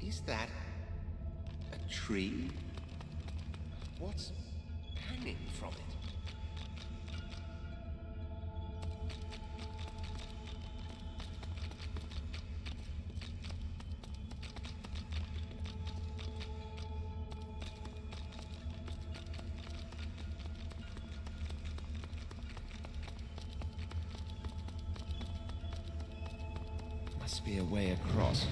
Is that a tree? What's hanging from it? Must be a way across.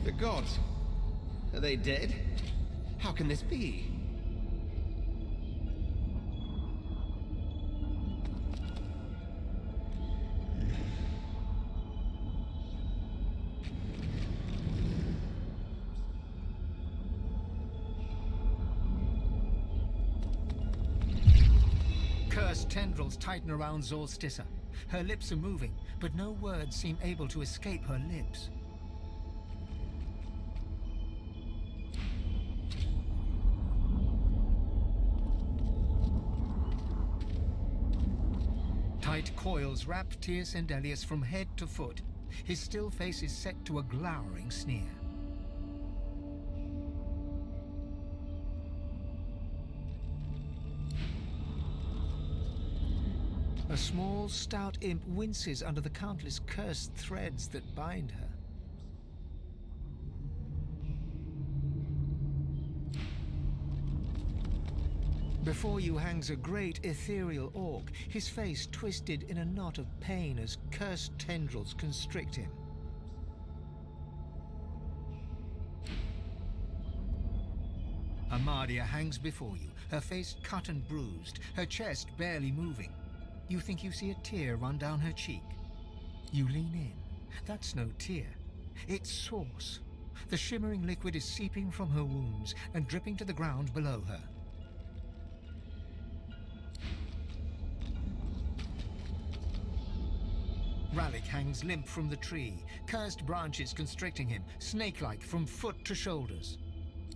The gods. Are they dead? How can this be? Cursed tendrils tighten around Solstice. Her lips are moving, but no words seem able to escape her lips. Tight coils wrap Tierce Endelius from head to foot. His still face is set to a glowering sneer. A small, stout imp winces under the countless cursed threads that bind her. Before you hangs a great ethereal orc, his face twisted in a knot of pain as cursed tendrils constrict him. Amadia hangs before you, her face cut and bruised, her chest barely moving. You think you see a tear run down her cheek. You lean in. That's no tear. It's sauce. The shimmering liquid is seeping from her wounds and dripping to the ground below her. Ralik hangs limp from the tree, cursed branches constricting him, snake-like from foot to shoulders.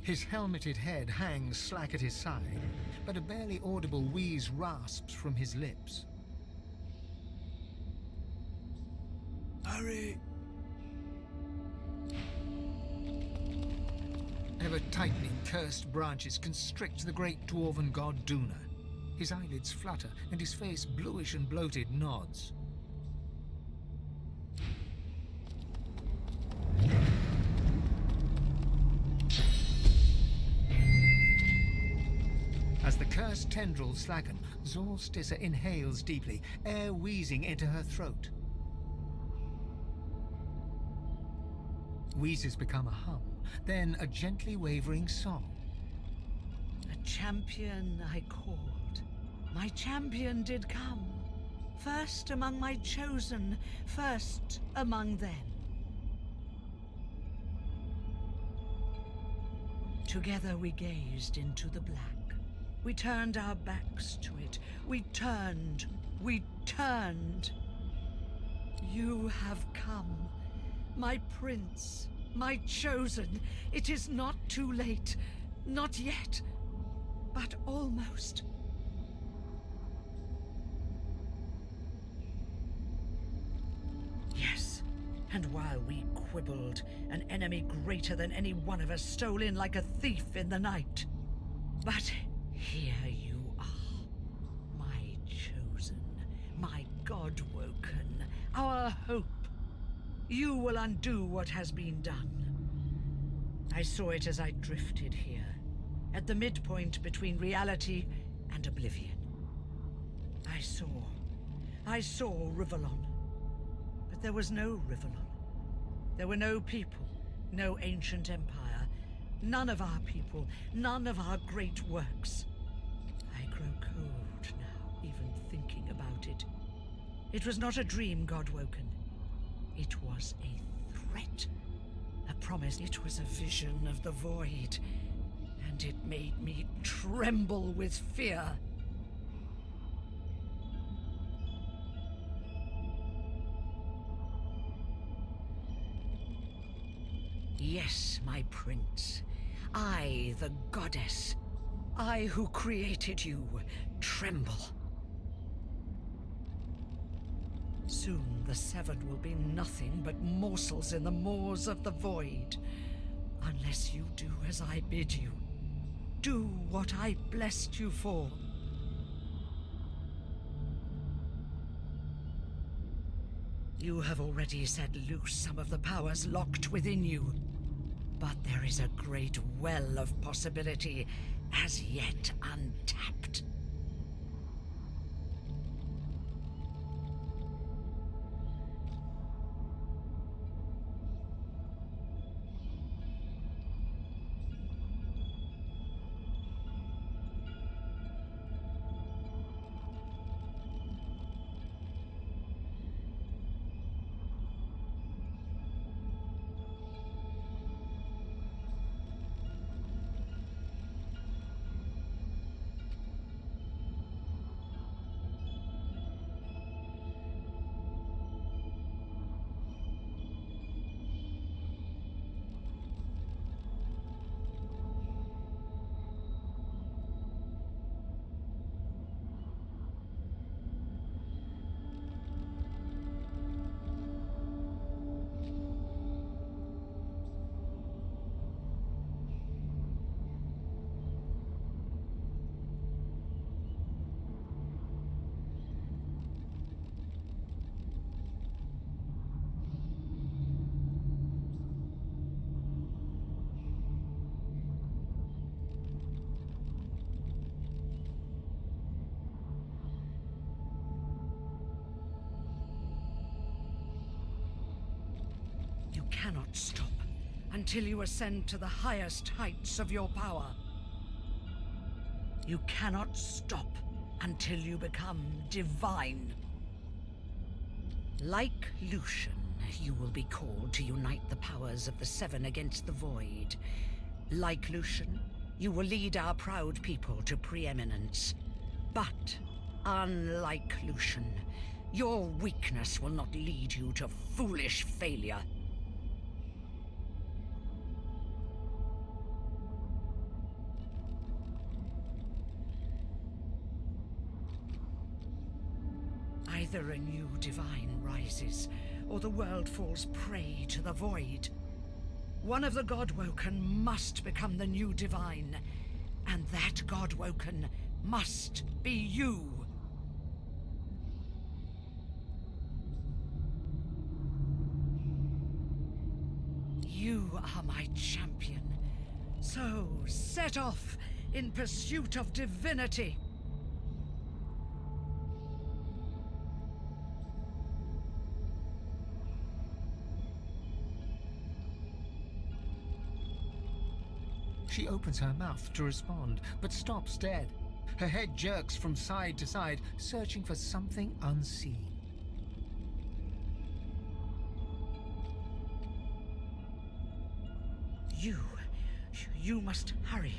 His helmeted head hangs slack at his side, but a barely audible wheeze rasps from his lips. Hurry! Ever-tightening cursed branches constrict the great dwarven god Duna. His eyelids flutter, and his face, bluish and bloated, nods. As the cursed tendrils slacken, Solstice inhales deeply, air wheezing into her throat. Wheezes become a hum, then a gently wavering song. A champion I called. My champion did come. First among my chosen, first among them. Together we gazed into the black. We turned our backs to it. We turned. You have come. My prince, my chosen. It is not too late. Not yet. But almost. Yes. And while we quibbled, an enemy greater than any one of us stole in like a thief in the night. But here you are, my chosen, my God-woken, our hope. You will undo what has been done. I saw it as I drifted here, at the midpoint between reality and oblivion. I saw Rivalon. But there was no Rivalon. There were no people, no ancient empire, None of our people, none of our great works. I grow cold now, even thinking about it. It was not a dream, Godwoken. It was a threat. A promise. It was a vision of the void. And it made me tremble with fear. Yes, my prince. I, the goddess. I who created you, tremble. Soon the Seven will be nothing but morsels in the maws of the void. Unless you do as I bid you. Do what I blessed you for. You have already set loose some of the powers locked within you. But there is a great well of possibility as yet untapped. You cannot stop until you ascend to the highest heights of your power. You cannot stop until you become divine. Like Lucian, you will be called to unite the powers of the Seven against the Void. Like Lucian, you will lead our proud people to preeminence. But, unlike Lucian, your weakness will not lead you to foolish failure. Either a new divine rises, or the world falls prey to the void. One of the Godwoken must become the new divine, and that Godwoken must be you. You are my champion. So set off in pursuit of divinity. She opens her mouth to respond, but stops dead. Her head jerks from side to side, searching for something unseen. You must hurry.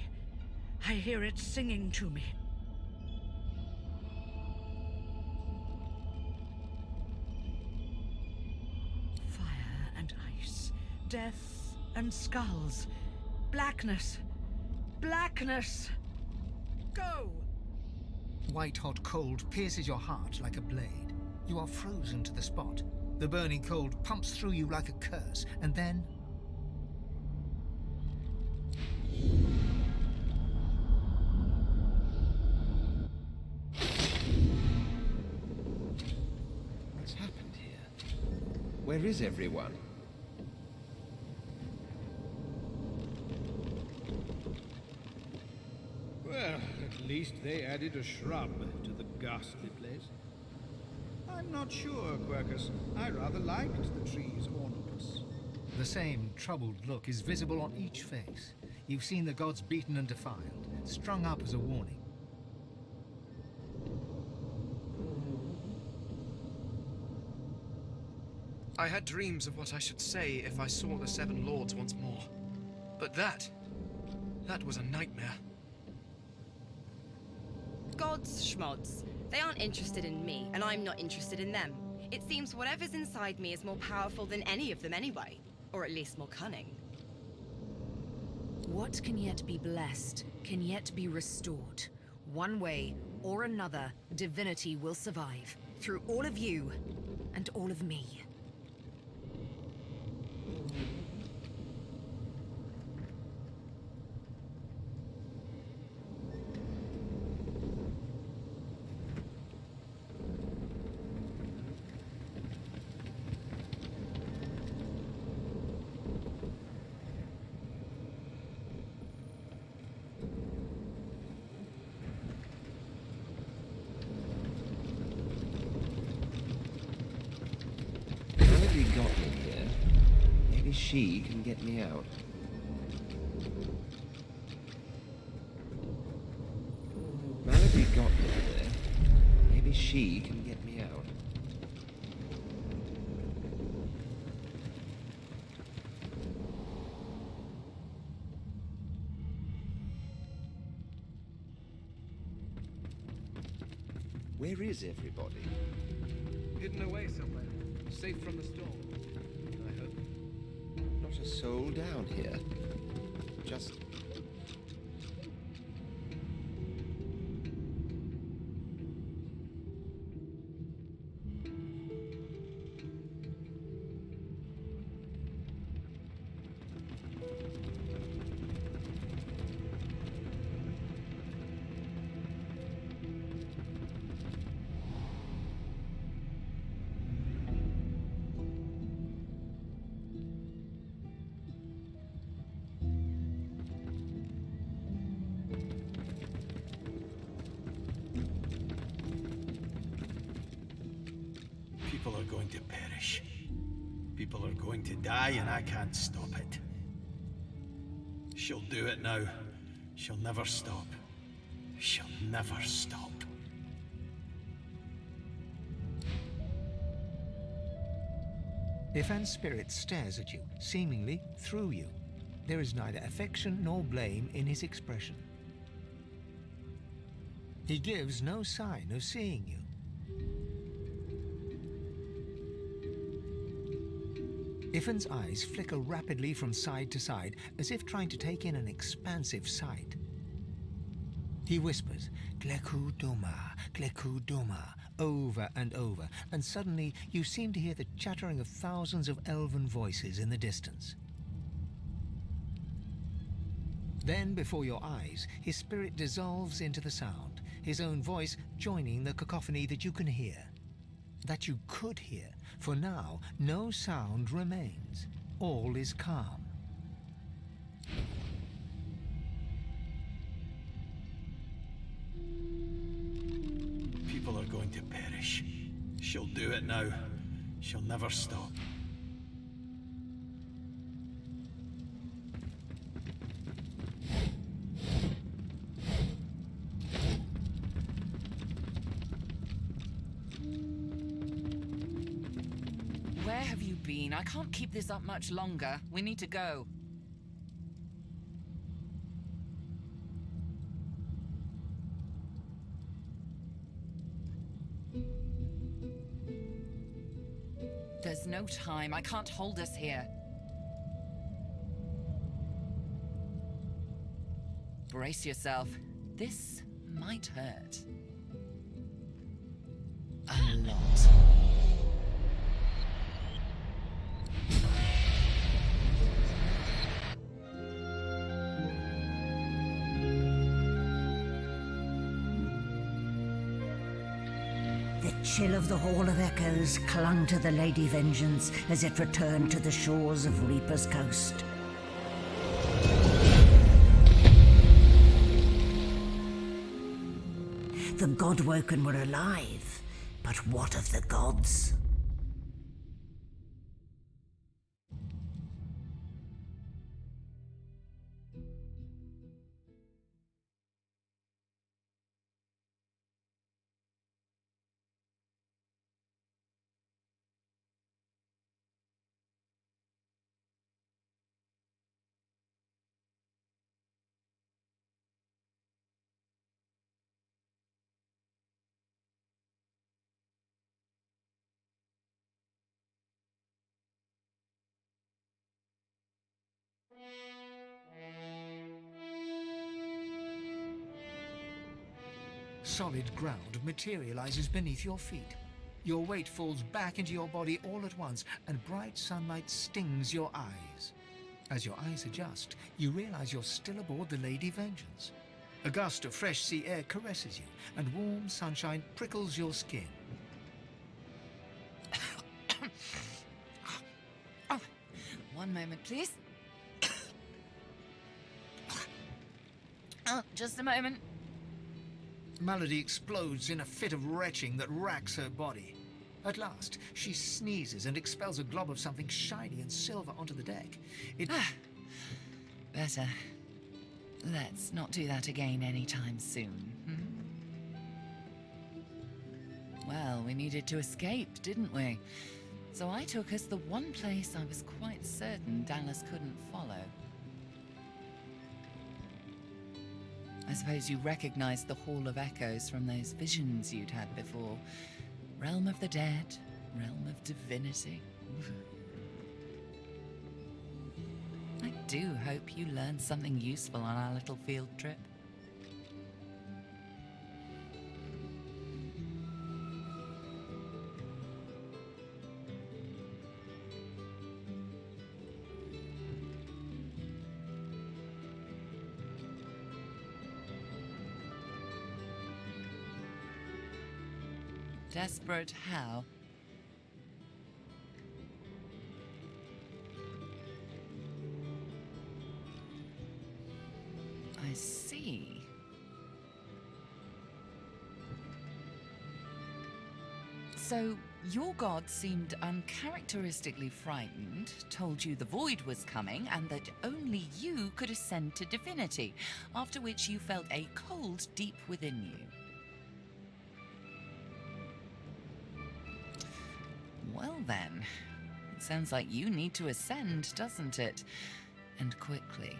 I hear it singing to me. Fire and ice, death and skulls, blackness, blackness. Go! White-hot cold pierces your heart like a blade. You are frozen to the spot. The burning cold pumps through you like a curse, and then... What's happened here? Where is everyone? Well, at least they added a shrub to the ghastly place. I'm not sure, Quercus. I rather liked the tree's ornaments. The same troubled look is visible on each face. You've seen the gods beaten and defiled, strung up as a warning. I had dreams of what I should say if I saw the Seven Lords once more. But that was a nightmare. Gods, schmods. They aren't interested in me, and I'm not interested in them. It seems whatever's inside me is more powerful than any of them anyway. Or at least more cunning. What can yet be blessed, can yet be restored. One way or another, Divinity will survive. Through all of you, and all of me. Got me here. Maybe she can get me out. Melody got me there. Maybe she can get me out. Where is everybody? Hidden away somewhere. Safe from the storm, I hope. Not a soul down here. Just... People are going to perish. People are going to die, and I can't stop it. She'll do it now. She'll never stop. She'll never stop. Ifan's spirit stares at you, seemingly through you. There is neither affection nor blame in his expression. He gives no sign of seeing you. Ifan's eyes flicker rapidly from side to side, as if trying to take in an expansive sight. He whispers, "Glekuduma, Glekuduma," over and over, and suddenly you seem to hear the chattering of thousands of elven voices in the distance. Then, before your eyes, his spirit dissolves into the sound, his own voice joining the cacophony that you can hear. That you could hear, for now no sound remains. All is calm. People are going to perish. She'll do it now. She'll never stop. Where have you been? I can't keep this up much longer. We need to go. There's no time. I can't hold us here. Brace yourself. This might hurt. A lot. The chill of the Hall of Echoes clung to the Lady Vengeance as it returned to the shores of Reaper's Coast. The Godwoken were alive, but what of the gods? Solid ground materializes beneath your feet. Your weight falls back into your body all at once, and bright sunlight stings your eyes. As your eyes adjust, you realize you're still aboard the Lady Vengeance. A gust of fresh sea air caresses you, and warm sunshine prickles your skin. Oh, one moment, please. Oh, just a moment. Malady explodes in a fit of retching that racks her body. At last, she sneezes and expels a glob of something shiny and silver onto the deck. Better. Let's not do that again anytime soon. Well, we needed to escape, didn't we? So I took us the one place I was quite certain Dallas couldn't follow. I suppose you recognized the Hall of Echoes from those visions you'd had before. Realm of the dead, realm of divinity. I do hope you learned something useful on our little field trip. Desperate how? I see. So, your god seemed uncharacteristically frightened, told you the void was coming, and that only you could ascend to divinity, after which you felt a cold deep within you. Well then, it sounds like you need to ascend, doesn't it? And quickly.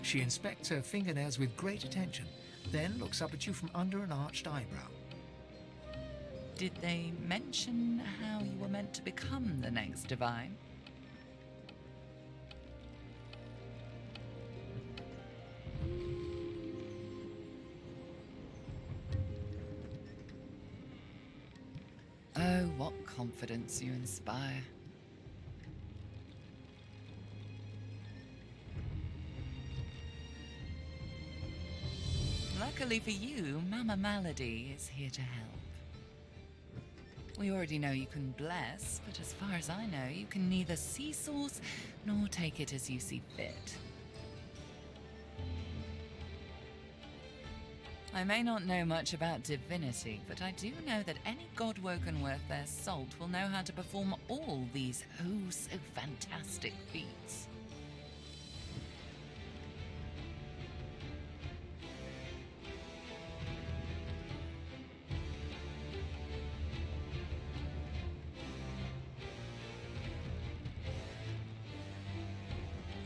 She inspects her fingernails with great attention, then looks up at you from under an arched eyebrow. Did they mention how you were meant to become the next divine? Oh, what confidence you inspire. Luckily for you, Mama Malady is here to help. We already know you can bless, but as far as I know, you can neither see source nor take it as you see fit. I may not know much about divinity, but I do know that any godwoken worth their salt will know how to perform all these oh so fantastic feats.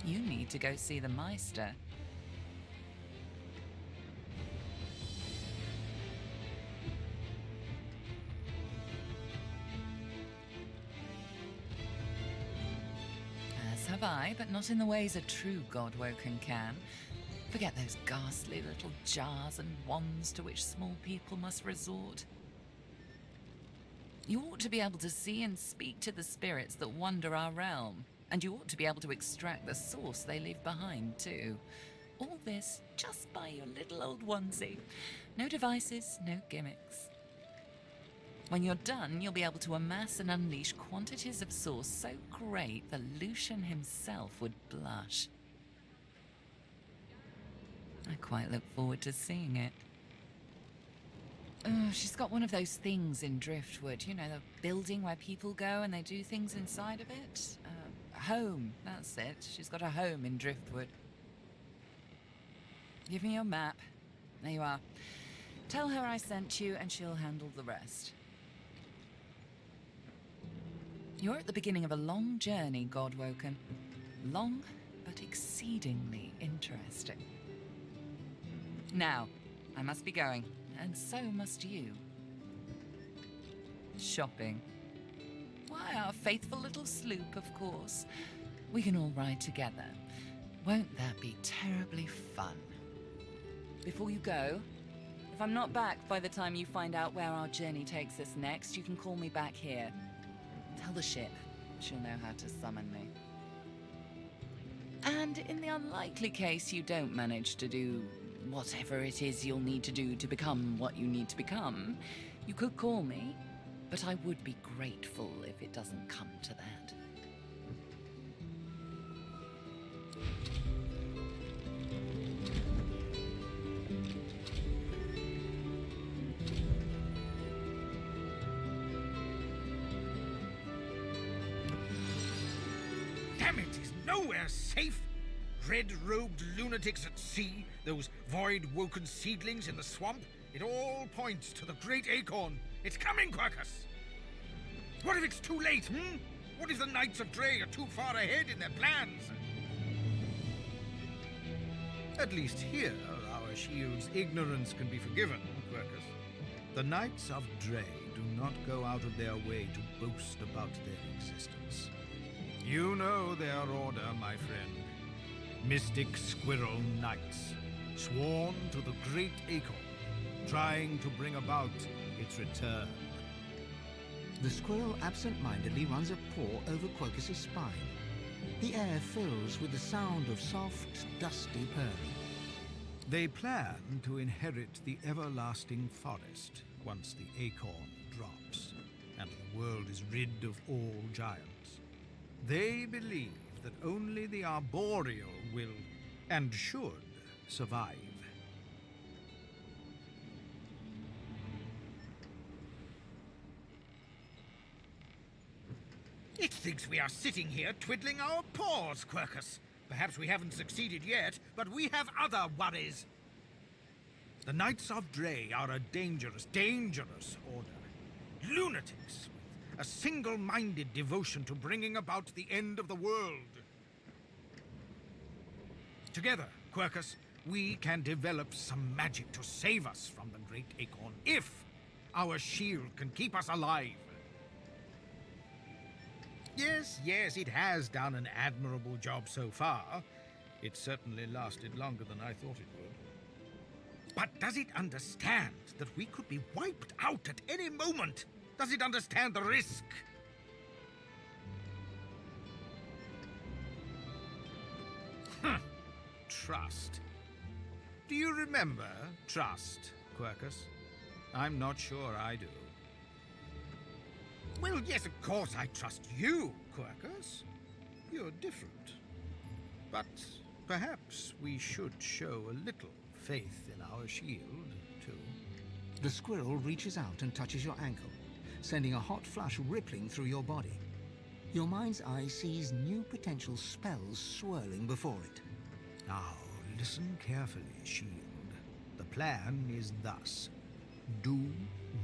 You need to go see the Meister. have I, but not in the ways a true God-woken can. Forget those ghastly little jars and wands to which small people must resort. You ought to be able to see and speak to the spirits that wander our realm, and you ought to be able to extract the source they leave behind, too. All this just by your little old onesie. No devices, no gimmicks. When you're done, you'll be able to amass and unleash quantities of source so great that Lucian himself would blush. I quite look forward to seeing it. Oh, she's got one of those things in Driftwood, you know, the building where people go and they do things inside of it. Home, that's it. She's got a home in Driftwood. Give me your map. There you are. Tell her I sent you and she'll handle the rest. You're at the beginning of a long journey, Godwoken. Long, but exceedingly interesting. Now, I must be going, and so must you. Shopping. Why, our faithful little sloop, of course. We can all ride together. Won't that be terribly fun? Before you go, if I'm not back by the time you find out where our journey takes us next, you can call me back here. Tell the ship. She'll know how to summon me. And in the unlikely case you don't manage to do whatever it is you'll need to do to become what you need to become, you could call me, but I would be grateful if it doesn't come to that. Damn it, is nowhere safe! Red-robed lunatics at sea, those void-woken seedlings in the swamp. It all points to the great acorn. It's coming, Quercus! What if it's too late, What if the Knights of Dre are too far ahead in their plans? At least here, our shield's ignorance can be forgiven, Quercus. The Knights of Dre do not go out of their way to boast about their existence. You know their order, my friend. Mystic Squirrel Knights, sworn to the great acorn, trying to bring about its return. The squirrel absent-mindedly runs a paw over Quercus's spine. The air fills with the sound of soft, dusty purring. They plan to inherit the everlasting forest once the acorn drops, and the world is rid of all giants. They believe that only the arboreal will, and should, survive. It thinks we are sitting here twiddling our paws, Quercus. Perhaps we haven't succeeded yet, but we have other worries. The Knights of Dre are a dangerous, dangerous order. Lunatics with a single-minded devotion to bringing about the end of the world. Together, Quercus, we can develop some magic to save us from the great acorn, if our shield can keep us alive. Yes, it has done an admirable job so far. It certainly lasted longer than I thought it would. But does it understand that we could be wiped out at any moment? Does it understand the risk? Trust. Do you remember trust, Quercus? I'm not sure I do. Well, yes, of course I trust you, Quercus. You're different. But perhaps we should show a little faith in our shield, too. The squirrel reaches out and touches your ankle, sending a hot flush rippling through your body. Your mind's eye sees new potential spells swirling before it. Now, listen carefully, shield. The plan is thus. Do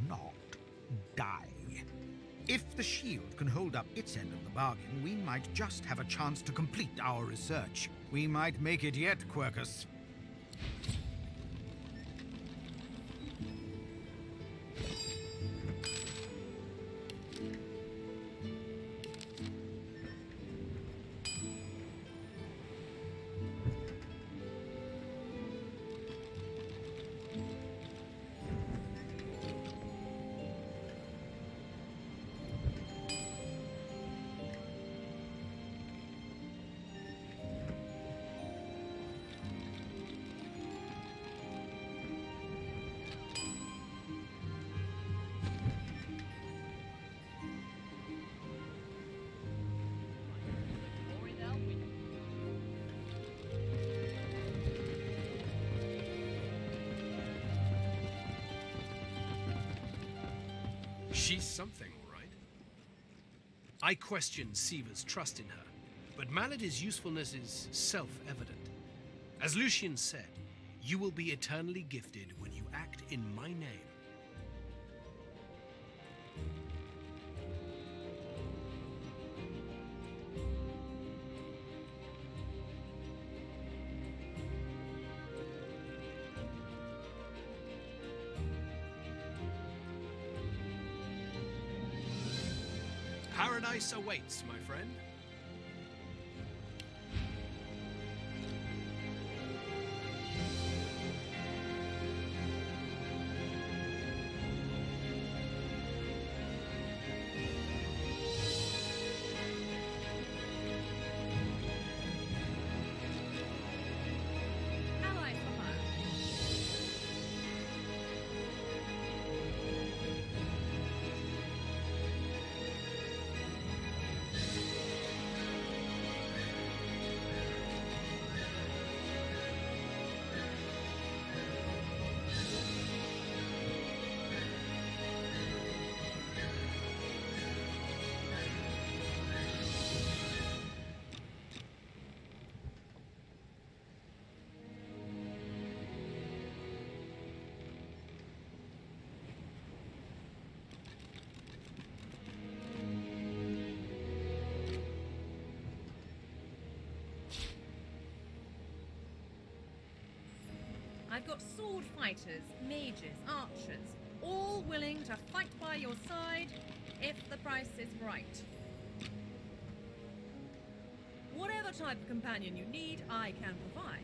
not die. If the shield can hold up its end of the bargain, we might just have a chance to complete our research. We might make it yet, Quercus. She's something, all right. I question Siva's trust in her, but Malady's usefulness is self-evident. As Lucian said, you will be eternally gifted when you act in my name. Paradise awaits, my friend. Allied for hire. I've got sword fighters, mages, archers, all willing to fight by your side if the price is right. Whatever type of companion you need, I can provide.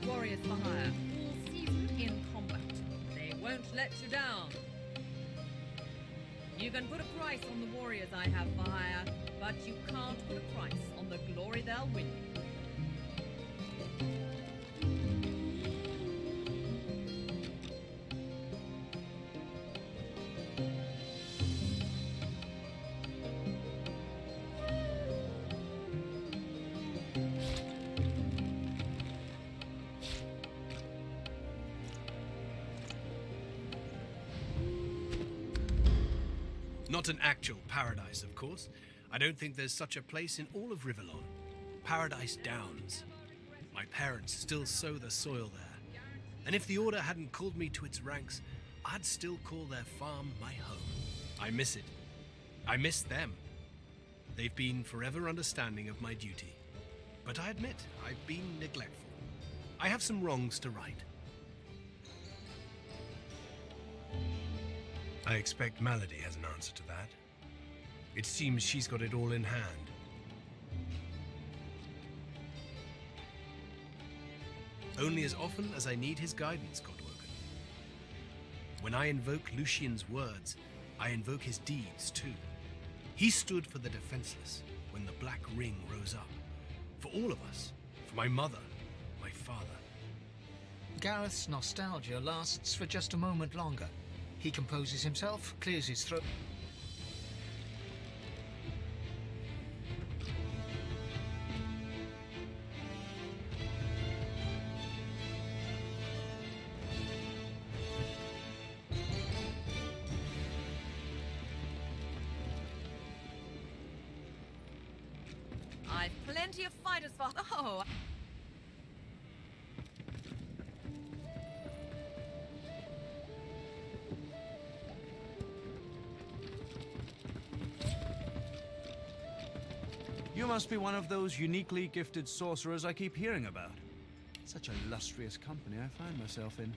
Warriors for hire, all seasoned in combat. They won't let you down. You can put a price on the warriors I have for hire, but you can't put a price on the glory they'll win. Not an actual paradise, of course. I don't think there's such a place in all of Rivellon. Paradise Downs. My parents still sow the soil there. And if the Order hadn't called me to its ranks, I'd still call their farm my home. I miss it. I miss them. They've been forever understanding of my duty. But I admit, I've been neglectful. I have some wrongs to right. I expect Malady has an answer to that. It seems she's got it all in hand. Only as often as I need his guidance, Godwoken. When I invoke Lucian's words, I invoke his deeds too. He stood for the defenseless when the Black Ring rose up. For all of us. For my mother, my father. Gareth's nostalgia lasts for just a moment longer. He composes himself, clears his throat. I've plenty of fighters for... Oh! You must be one of those uniquely gifted sorcerers I keep hearing about. Such illustrious company I find myself in.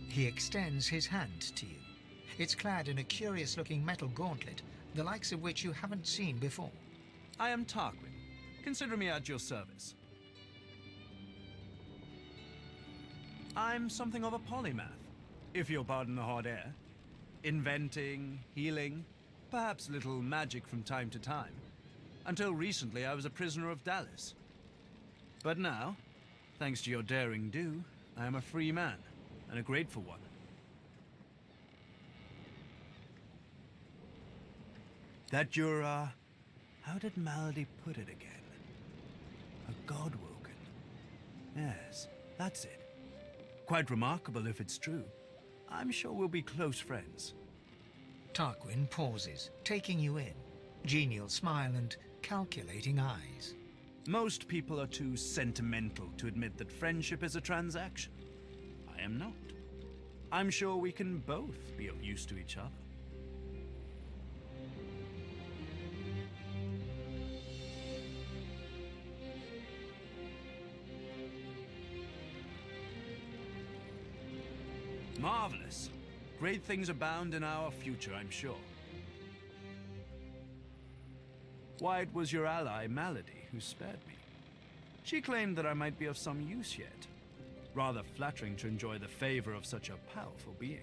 He extends his hand to you. It's clad in a curious-looking metal gauntlet, the likes of which you haven't seen before. I am Tarquin. Consider me at your service. I'm something of a polymath, if you'll pardon the hot air. Inventing, healing, perhaps a little magic from time to time. Until recently, I was a prisoner of Dallas. But now, thanks to your daring do, I am a free man, and a grateful one. That you're, how did Malady put it again? A godwoken. Yes, that's it. Quite remarkable if it's true. I'm sure we'll be close friends. Tarquin pauses, taking you in. Genial smile and calculating eyes. Most people are too sentimental to admit that friendship is a transaction. I am not. I'm sure we can both be of use to each other. Marvelous. Great things abound in our future, I'm sure. Why, it was your ally, Malady, who spared me. She claimed that I might be of some use yet. Rather flattering to enjoy the favor of such a powerful being.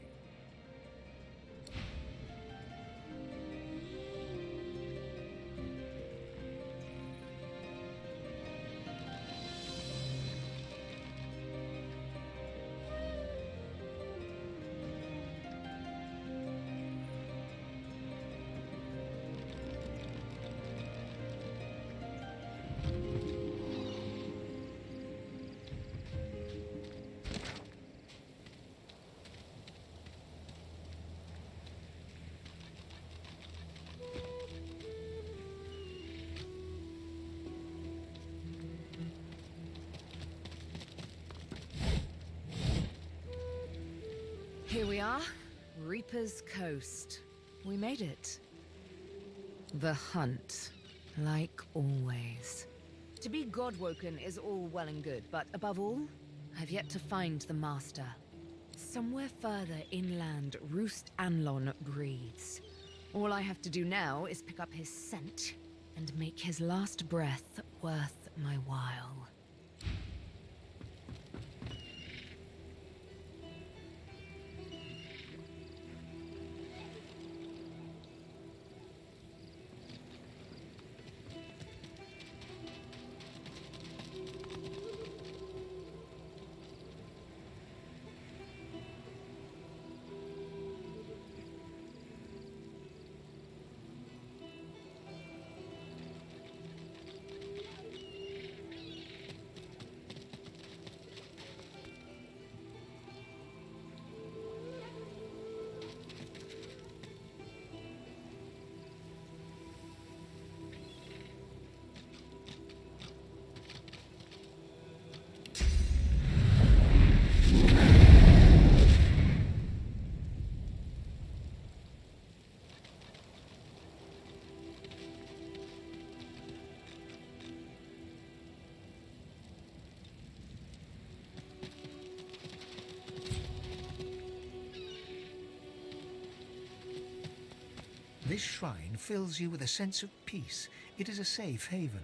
Here we are, Reaper's Coast. We made it. The hunt, like always. To be God-woken is all well and good, but above all, I've yet to find the Master. Somewhere further inland, Roost Anlon breathes. All I have to do now is pick up his scent and make his last breath worth my while. This shrine fills you with a sense of peace. It is a safe haven.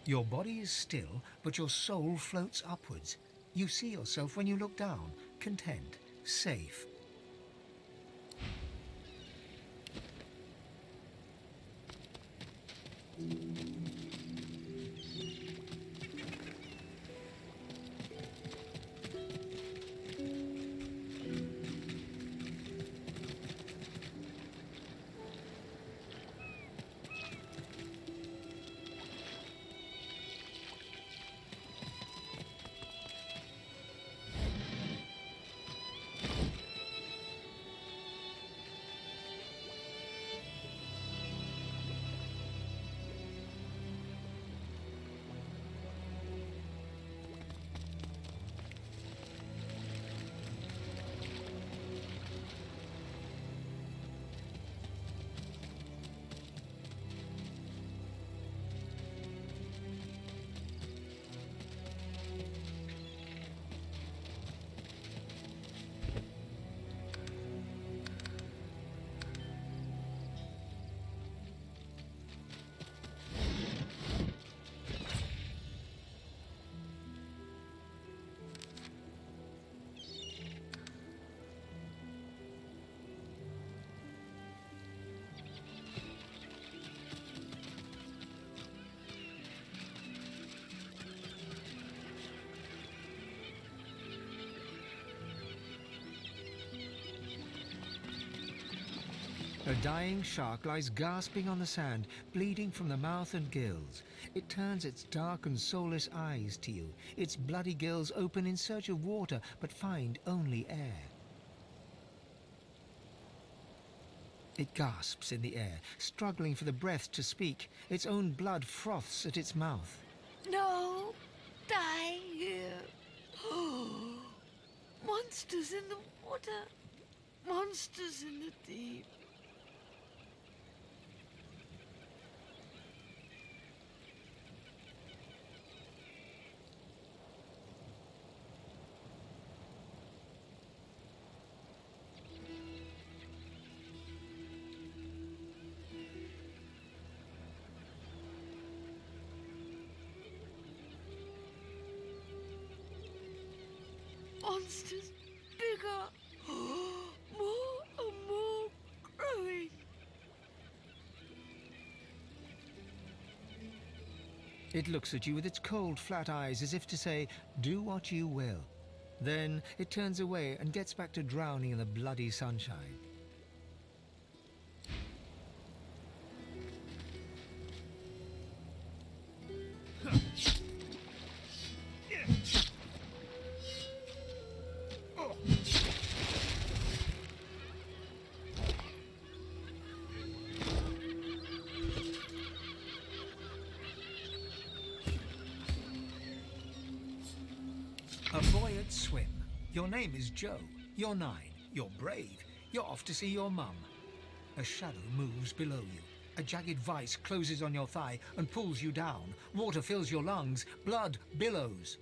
Your body is still, but your soul floats upwards. You see yourself when you look down, content, safe. A dying shark lies gasping on the sand, bleeding from the mouth and gills. It turns its dark and soulless eyes to you. Its bloody gills open in search of water, but find only air. It gasps in the air, struggling for the breath to speak. Its own blood froths at its mouth. No, die here. Monsters in the water. Monsters in the deep. Monsters bigger, more and more growing. It looks at you with its cold, flat eyes as if to say, do what you will. Then it turns away and gets back to drowning in the bloody sunshine. A boy at swim. Your name is Joe. You're 9. You're brave. You're off to see your mum. A shadow moves below you. A jagged vice closes on your thigh and pulls you down. Water fills your lungs. Blood billows.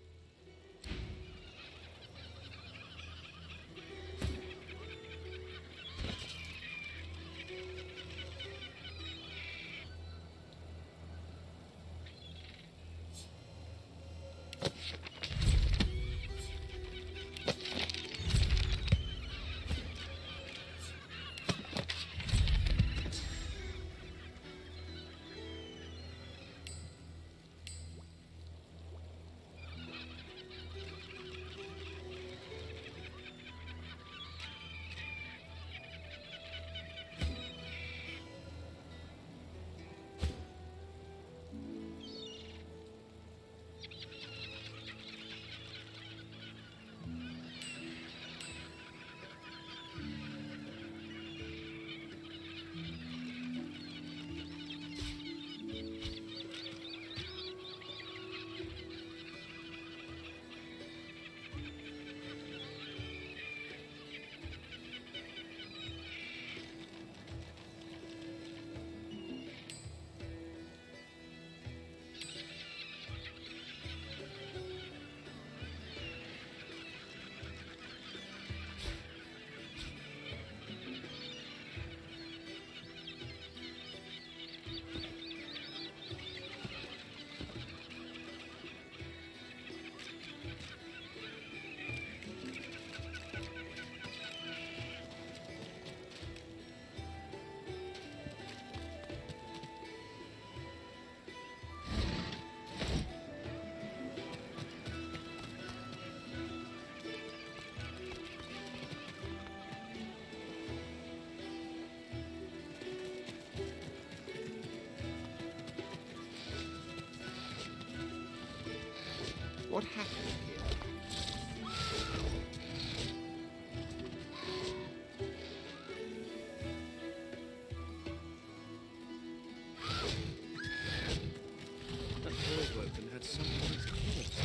What happened here? That Woken had someone's corpse.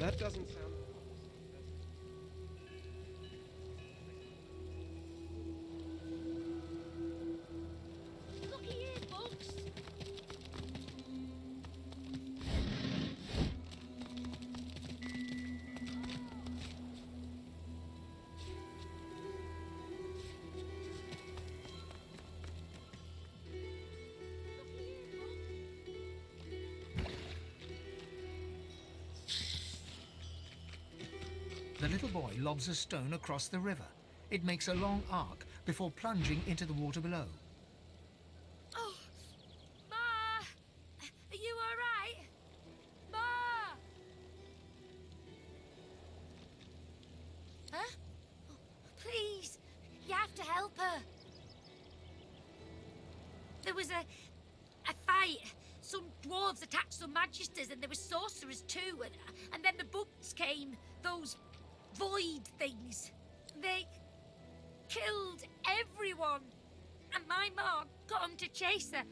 that doesn't sound... Looky here, Bugs. The little boy lobs a stone across the river. It makes a long arc before plunging into the water below. Oh, Ma! Are you alright? Ma! Huh? Oh, please, you have to help her. There was a fight. Some dwarves attacked some magisters and there were sorcerers too. And then the bugs came, those void things. They killed everyone. And my mom got them to chase her.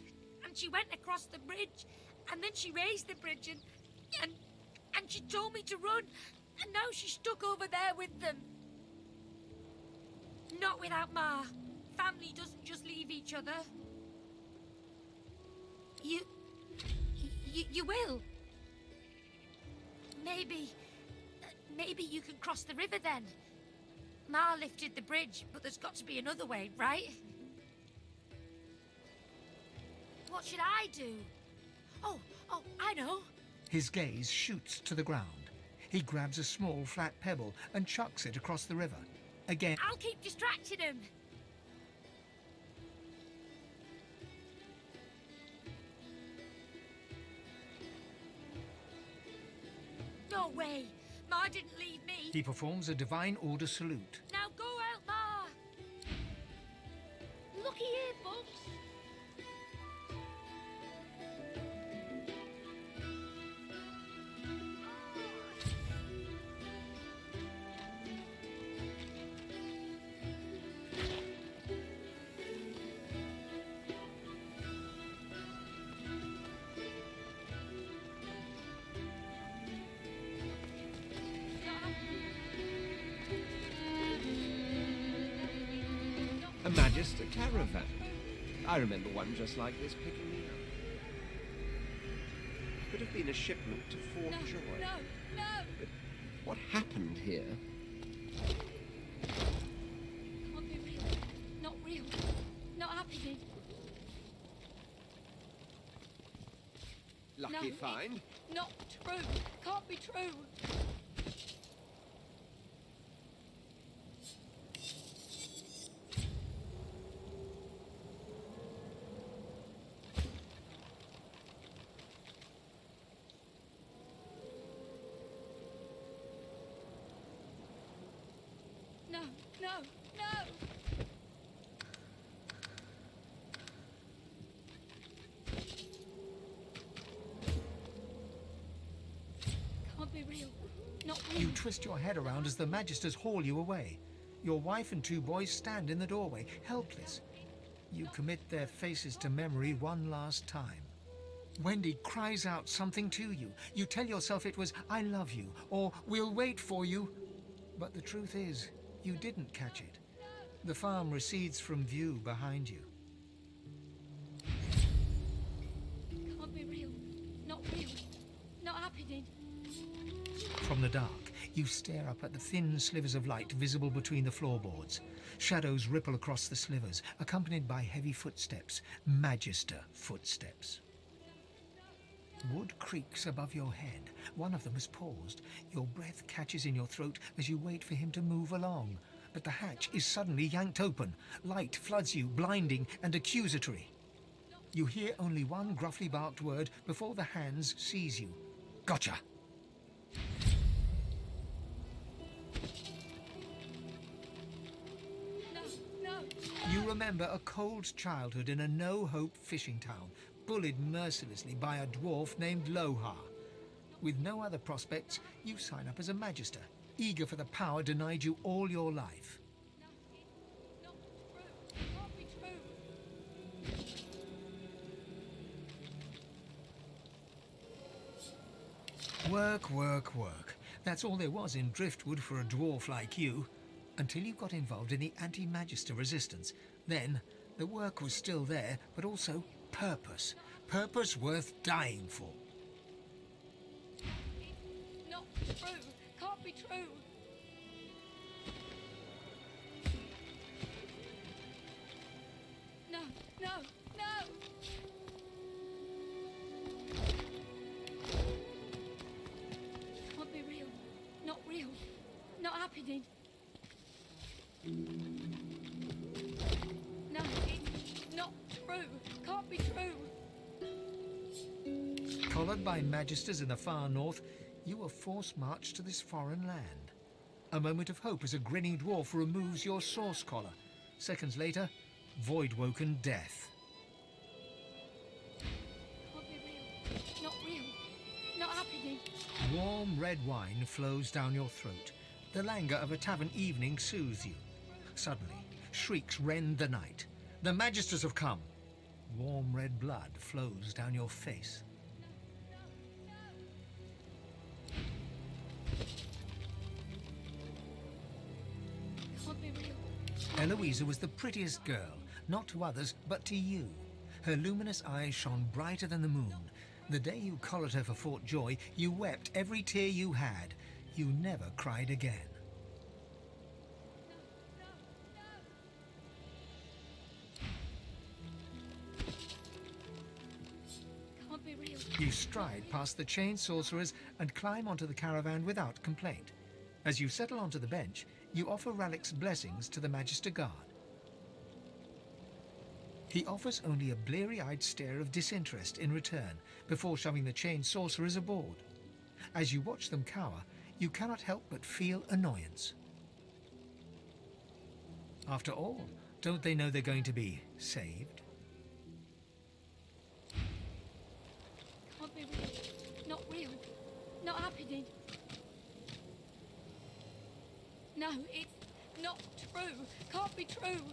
And she went across the bridge. And then she raised the bridge and she told me to run. And now she's stuck over there with them. Not without Ma. Family doesn't just leave each other. You will. Maybe you can cross the river then. Ma lifted the bridge, but there's got to be another way, right? What should I do? Oh, I know. His gaze shoots to the ground. He grabs a small flat pebble and chucks it across the river. Again. I'll keep distracting him. No way. Ma didn't leave me. He performs a divine order salute. Now go out, Ma. Looky here, Bugs. A Magister caravan. I remember one just like this picking me up. Could have been a shipment to Fort Joy. No. But what happened here? Can't be real. Not real. Not happening. Lucky find. Not true. Can't be true. No. Can't be real. Not real. You twist your head around as the Magisters haul you away. Your wife and two boys stand in the doorway, helpless. You commit their faces to memory one last time. Wendy cries out something to you. You tell yourself it was, "I love you," or "We'll wait for you." But the truth is, you didn't catch it. The farm recedes from view behind you. Can't be real. Not real. Not happening. From the dark, you stare up at the thin slivers of light visible between the floorboards. Shadows ripple across the slivers, accompanied by heavy footsteps, Magister footsteps. Wood creaks above your head. One of them has paused. Your breath catches in your throat as you wait for him to move along. But the hatch is suddenly yanked open. Light floods you, blinding and accusatory. You hear only one gruffly barked word before the hands seize you. Gotcha! No. You remember a cold childhood in a no-hope fishing town, bullied mercilessly by a dwarf named Lohar. With no other prospects, you sign up as a Magister, eager for the power denied you all your life. Not true. Can't be true. Work. That's all there was in Driftwood for a dwarf like you, until you got involved in the anti-magister resistance. Then, the work was still there, but also purpose. Purpose worth dying for. Not true. Can't be true. No, no, no! Can't be real. Not real. Not happening. No, it's not true. Can't be true. Collared by magisters in the far north, you were forced marched to this foreign land. A moment of hope as a grinning dwarf removes your source collar. Seconds later, void-woken death. Can't be real. Not real. Not happening. Warm red wine flows down your throat. The languor of a tavern evening soothes you. Suddenly, shrieks rend the night. The magisters have come. Warm red blood flows down your face. Can't be real. Eloisa was the prettiest girl, not to others, but to you. Her luminous eyes shone brighter than the moon. The day you collared her for Fort Joy, you wept every tear you had. You never cried again. Can't be real. You stride past the chained sorcerers and climb onto the caravan without complaint. As you settle onto the bench, you offer Ralik's blessings to the Magister Guard. He offers only a bleary-eyed stare of disinterest in return before shoving the chained sorcerers aboard. As you watch them cower, you cannot help but feel annoyance. After all, don't they know they're going to be saved? Can't be real. Not real. Not happening. No, it's not true. Can't be true.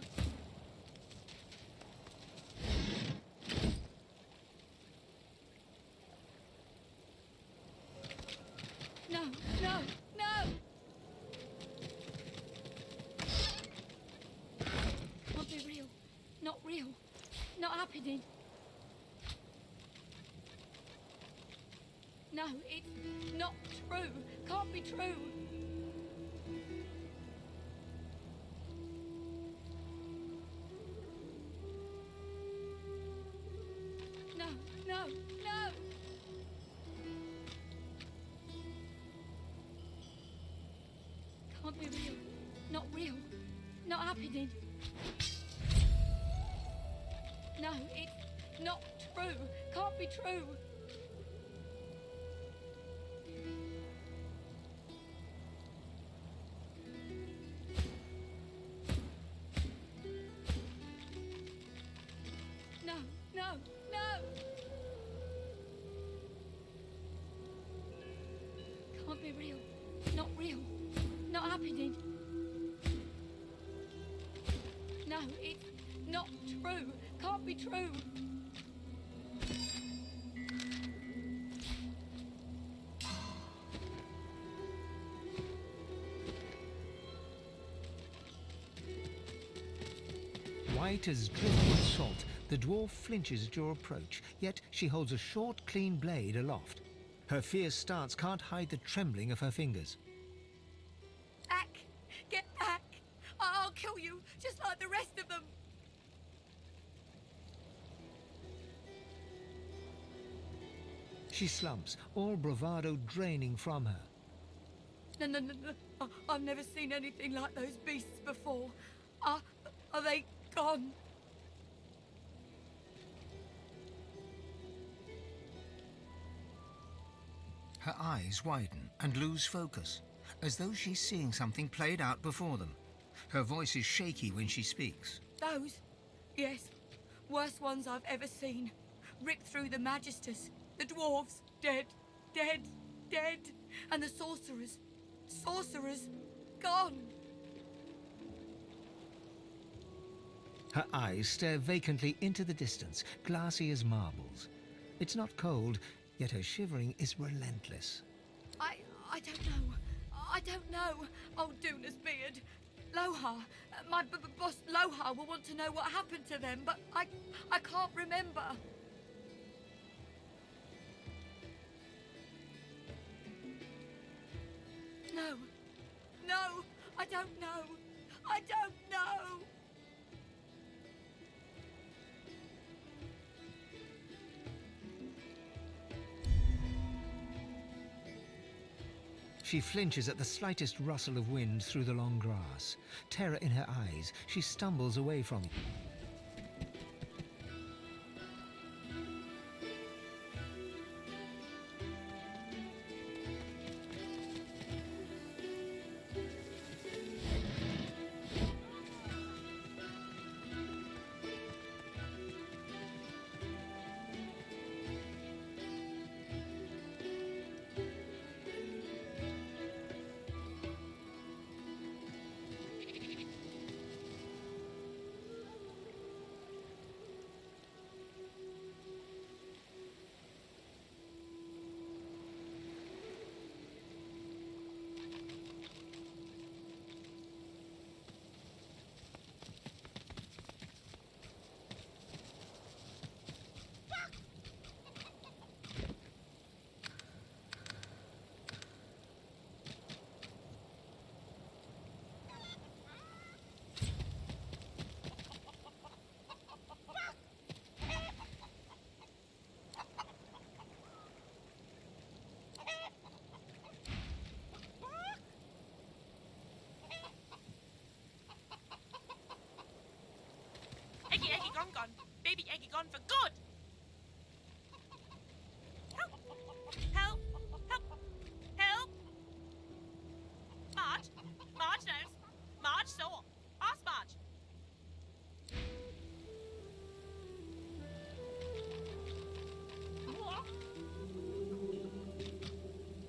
No, no, no! Can't be real. Not real. Not happening. No, it's not true. Can't be true. No, no, no! Can't be real. Not real. Not happening. No, it's not true. Can't be true. No, no, no! Can't be real. Not real. Not happening. No, it's not true. Can't be true. White as driftwood salt, the dwarf flinches at your approach, yet she holds a short, clean blade aloft. Her fierce stance can't hide the trembling of her fingers. Back! Get back! I'll kill you, just like the rest of them! She slumps, all bravado draining from her. No, no, no, no. I've never seen anything like those beasts before. Are they gone? Her eyes widen and lose focus, as though she's seeing something played out before them. Her voice is shaky when she speaks. Those? Yes. Worst ones I've ever seen. Ripped through the magisters. The dwarves. Dead. Dead. Dead. And the sorcerers. Sorcerers. Gone. Her eyes stare vacantly into the distance, glassy as marbles. It's not cold, yet her shivering is relentless. I don't know. I don't know. Oh, Duna's beard. Lohar. My boss Lohar will want to know what happened to them, but I can't remember. No, I don't know. I don't know. She flinches at the slightest rustle of wind through the long grass. Terror in her eyes, she stumbles away from it. Eggy gone. Baby Eggy gone for good. Help! Marge knows. Marge saw. Ask Marge.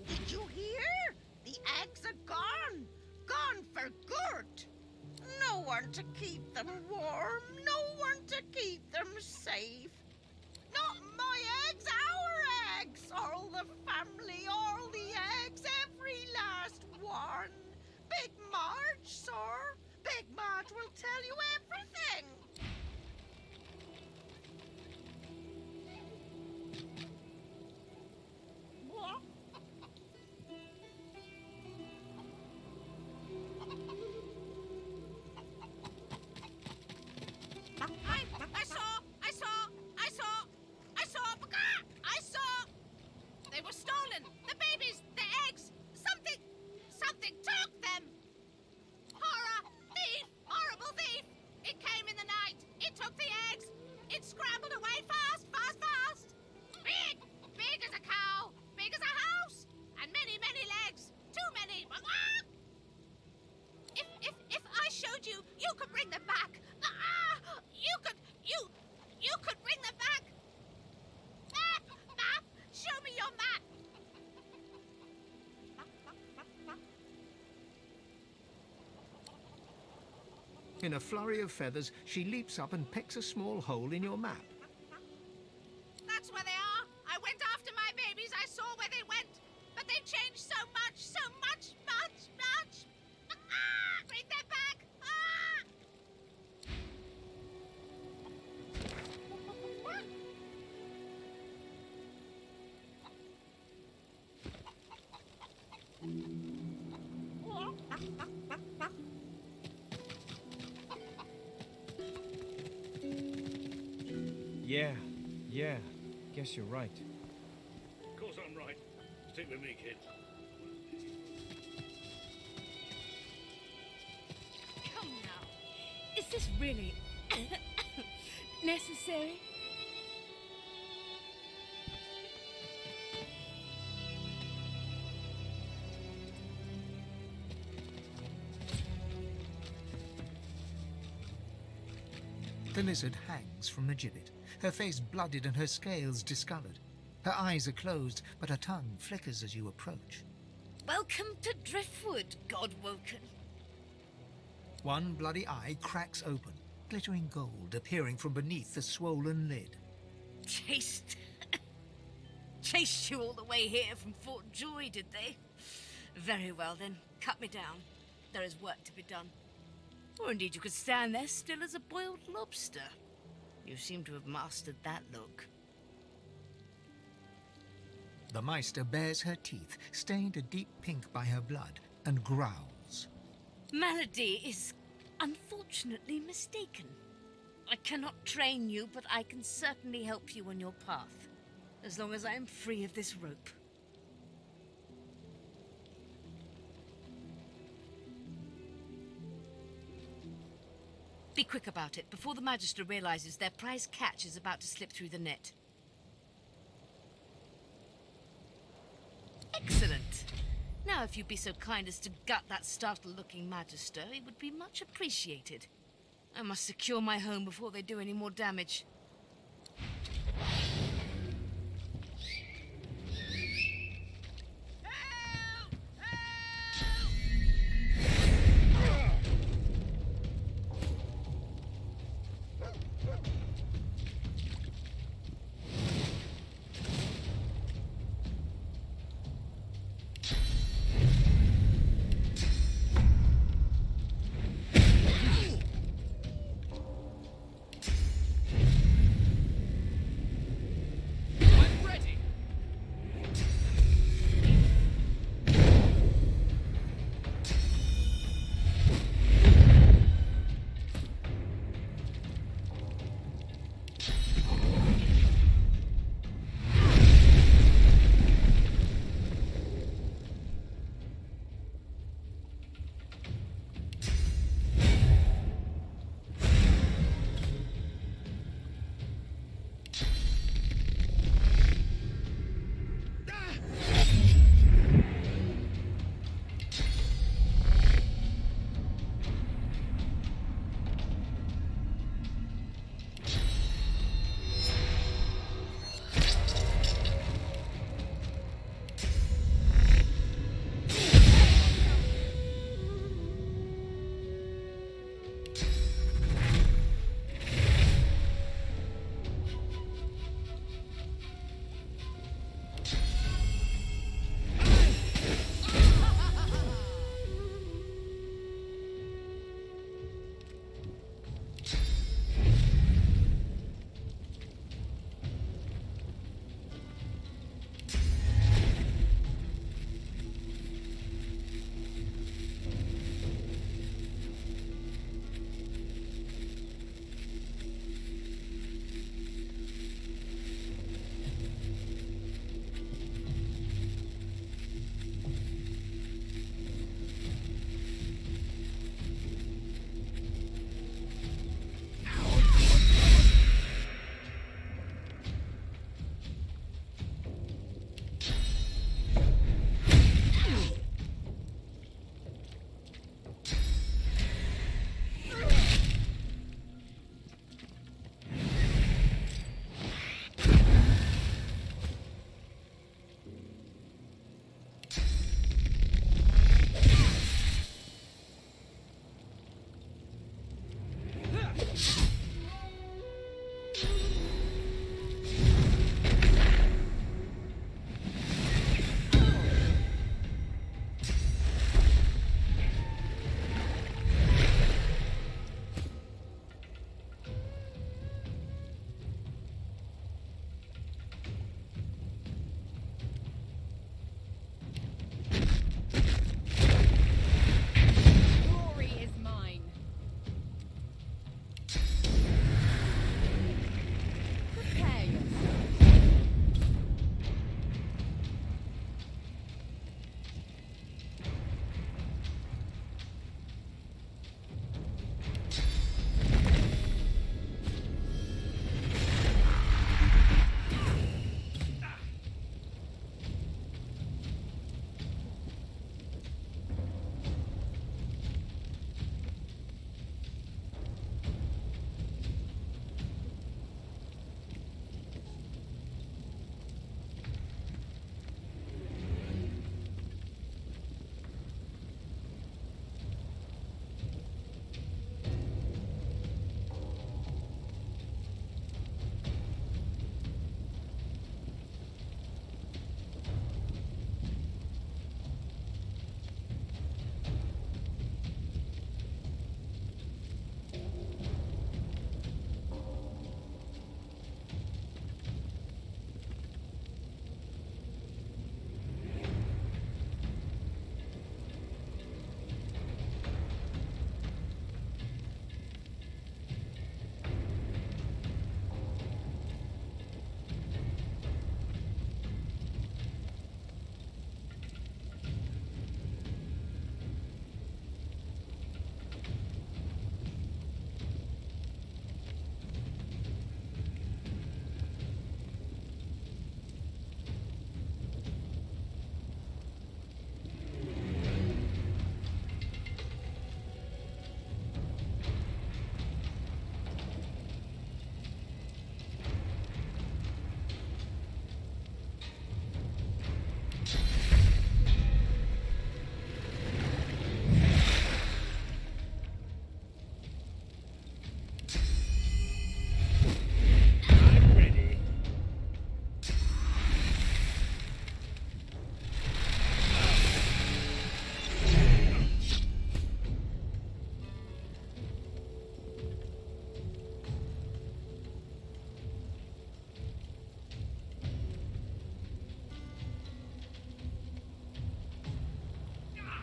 Did you hear? The eggs are gone. Gone for good. No one to keep them warm. No one to keep them safe. Not my eggs, our eggs. All the family, all the eggs, every last one. Big Marge, sir. Big Marge will tell you everything. What? I saw! They were stolen! The babies! The eggs! Something took them! Horror! Thief! Horrible thief! It came in the night! It took the eggs! It scrambled away fast! Big! Big as a cow! Big as a house! And many legs! Too many! If I showed you, you could bring them back! You could bring them back! Map! Show me your map! In a flurry of feathers, she leaps up and picks a small hole in your map. That's where they are! I went after my babies, I saw where they went! But they've changed so much! Bring them back! Yeah. Guess you're right. Of course I'm right. Stick with me, kid. Come now. Is this really necessary? The lizard hangs from the gibbet, her face blooded and her scales discolored. Her eyes are closed, but her tongue flickers as you approach. Welcome to Driftwood, Godwoken. One bloody eye cracks open, glittering gold appearing from beneath the swollen lid. Chased you all the way here from Fort Joy, did they? Very well, then. Cut me down. There is work to be done. Or indeed you could stand there still as a boiled lobster. You seem to have mastered that look. The Meister bares her teeth, stained a deep pink by her blood, and growls. Malady is unfortunately mistaken. I cannot train you, but I can certainly help you on your path, as long as I am free of this rope. Be quick about it, before the Magister realizes their prize catch is about to slip through the net. Excellent! Now if you'd be so kind as to gut that startled-looking Magister, it would be much appreciated. I must secure my home before they do any more damage.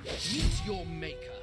Meet your maker.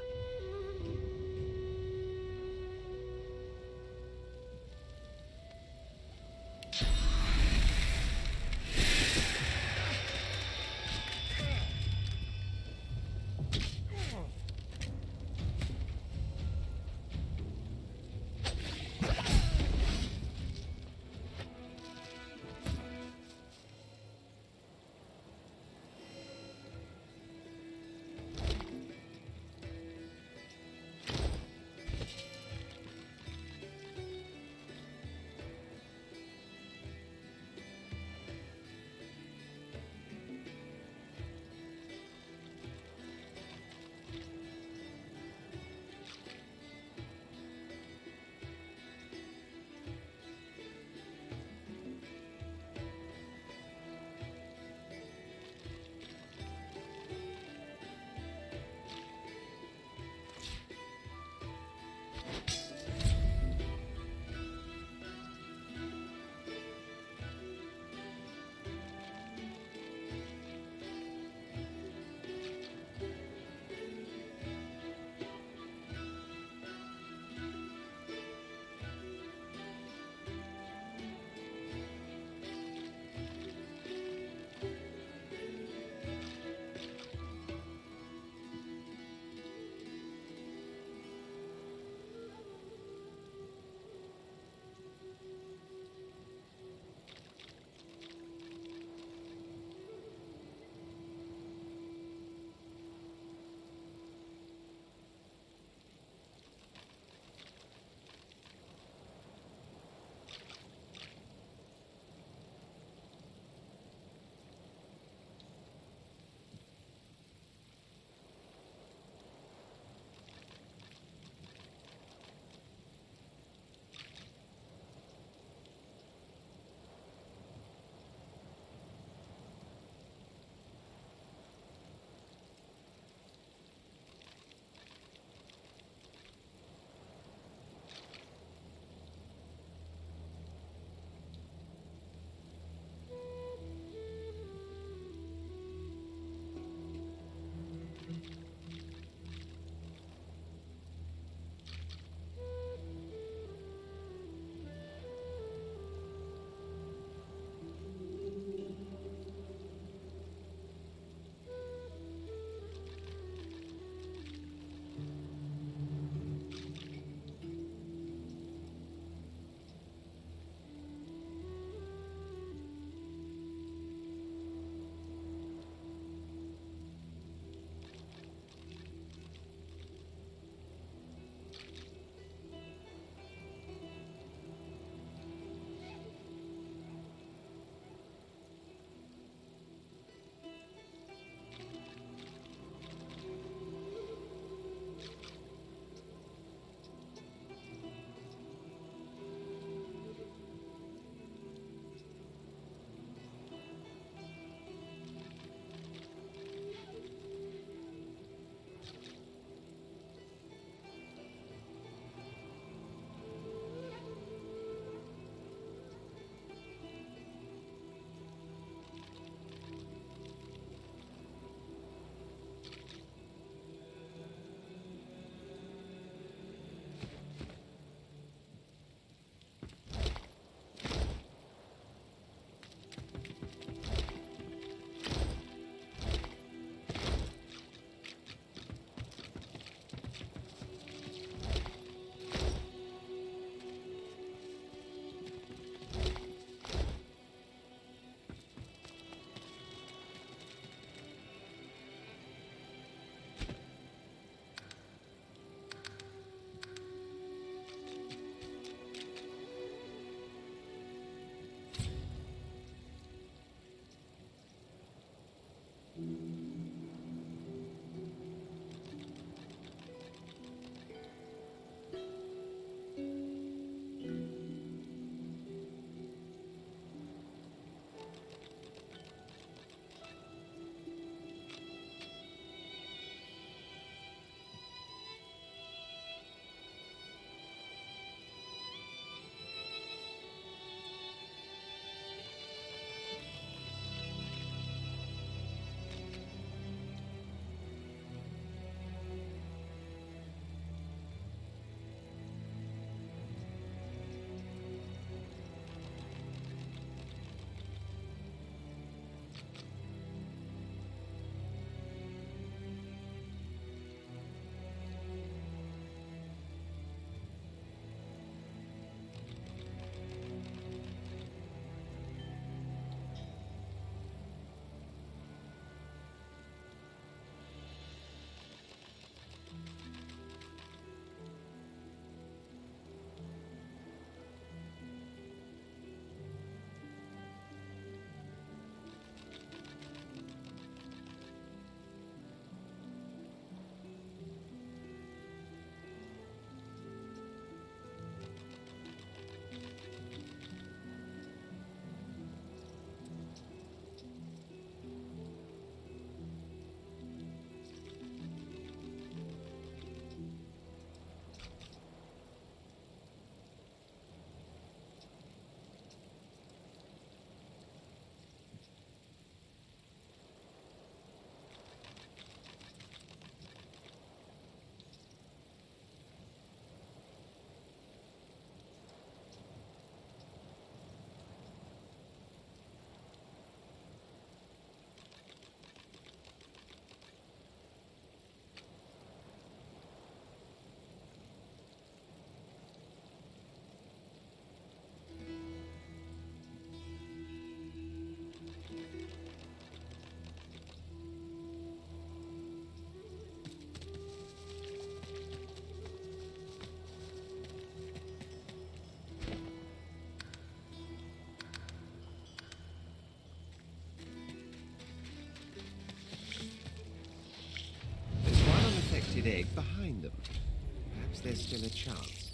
dig behind them. Perhaps there's still a chance.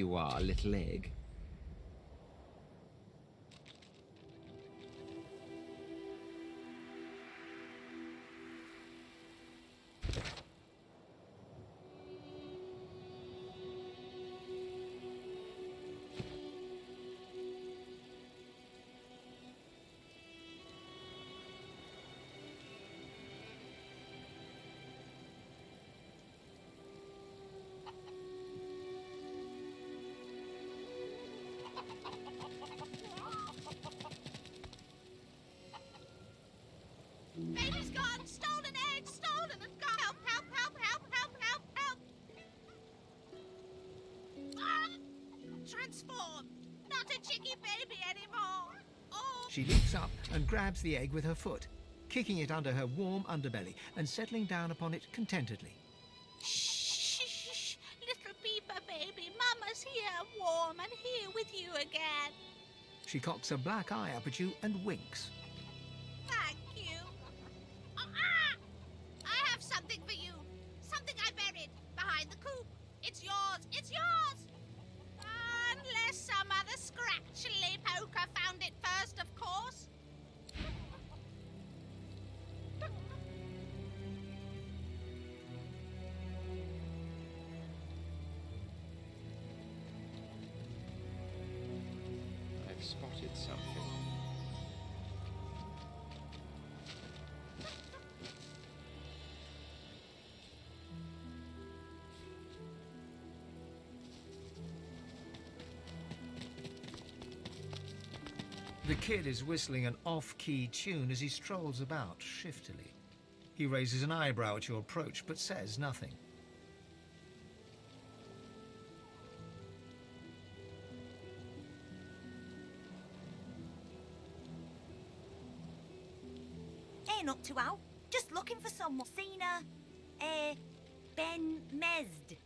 you are, little egg. Baby's gone! Stolen egg! Stolen and gone! Help, help, help, help, help, help, help! Ah! Transformed! Not a chicky baby anymore! Oh! She leaps up and grabs the egg with her foot, kicking it under her warm underbelly and settling down upon it contentedly. Shh, shh, shh! Little beaver baby, Mama's here, warm and here with you again. She cocks a black eye up at you and winks. Thank you. Oh, ah! I have something for you. Something I buried behind the coop. It's yours. It's yours. Unless some other scratchily poker found it first, of course. I've spotted something. The kid is whistling an off-key tune as he strolls about shiftily. He raises an eyebrow at your approach, but says nothing. Ain't up to out. Just looking for someone. Seen her, Ben Mesd.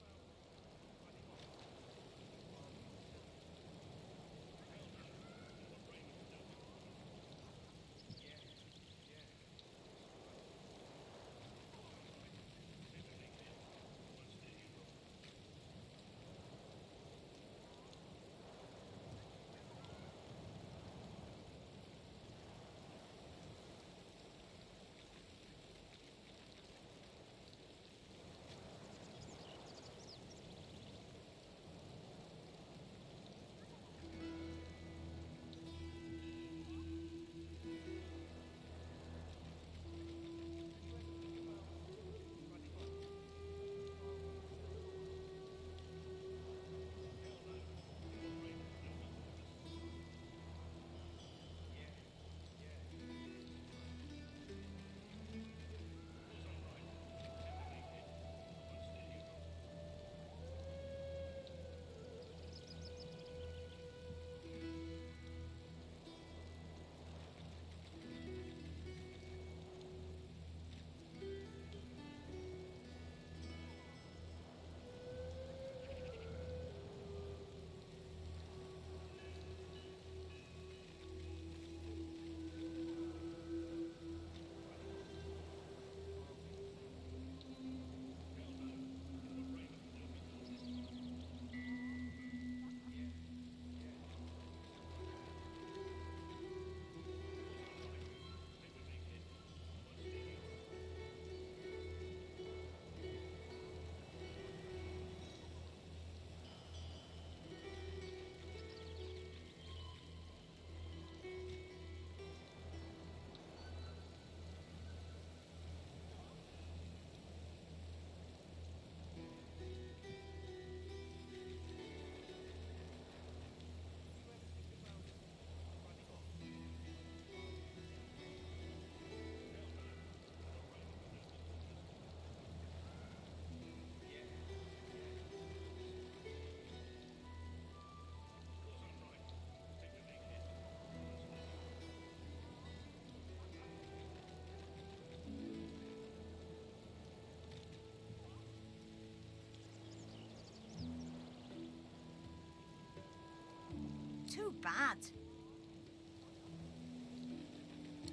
Too bad.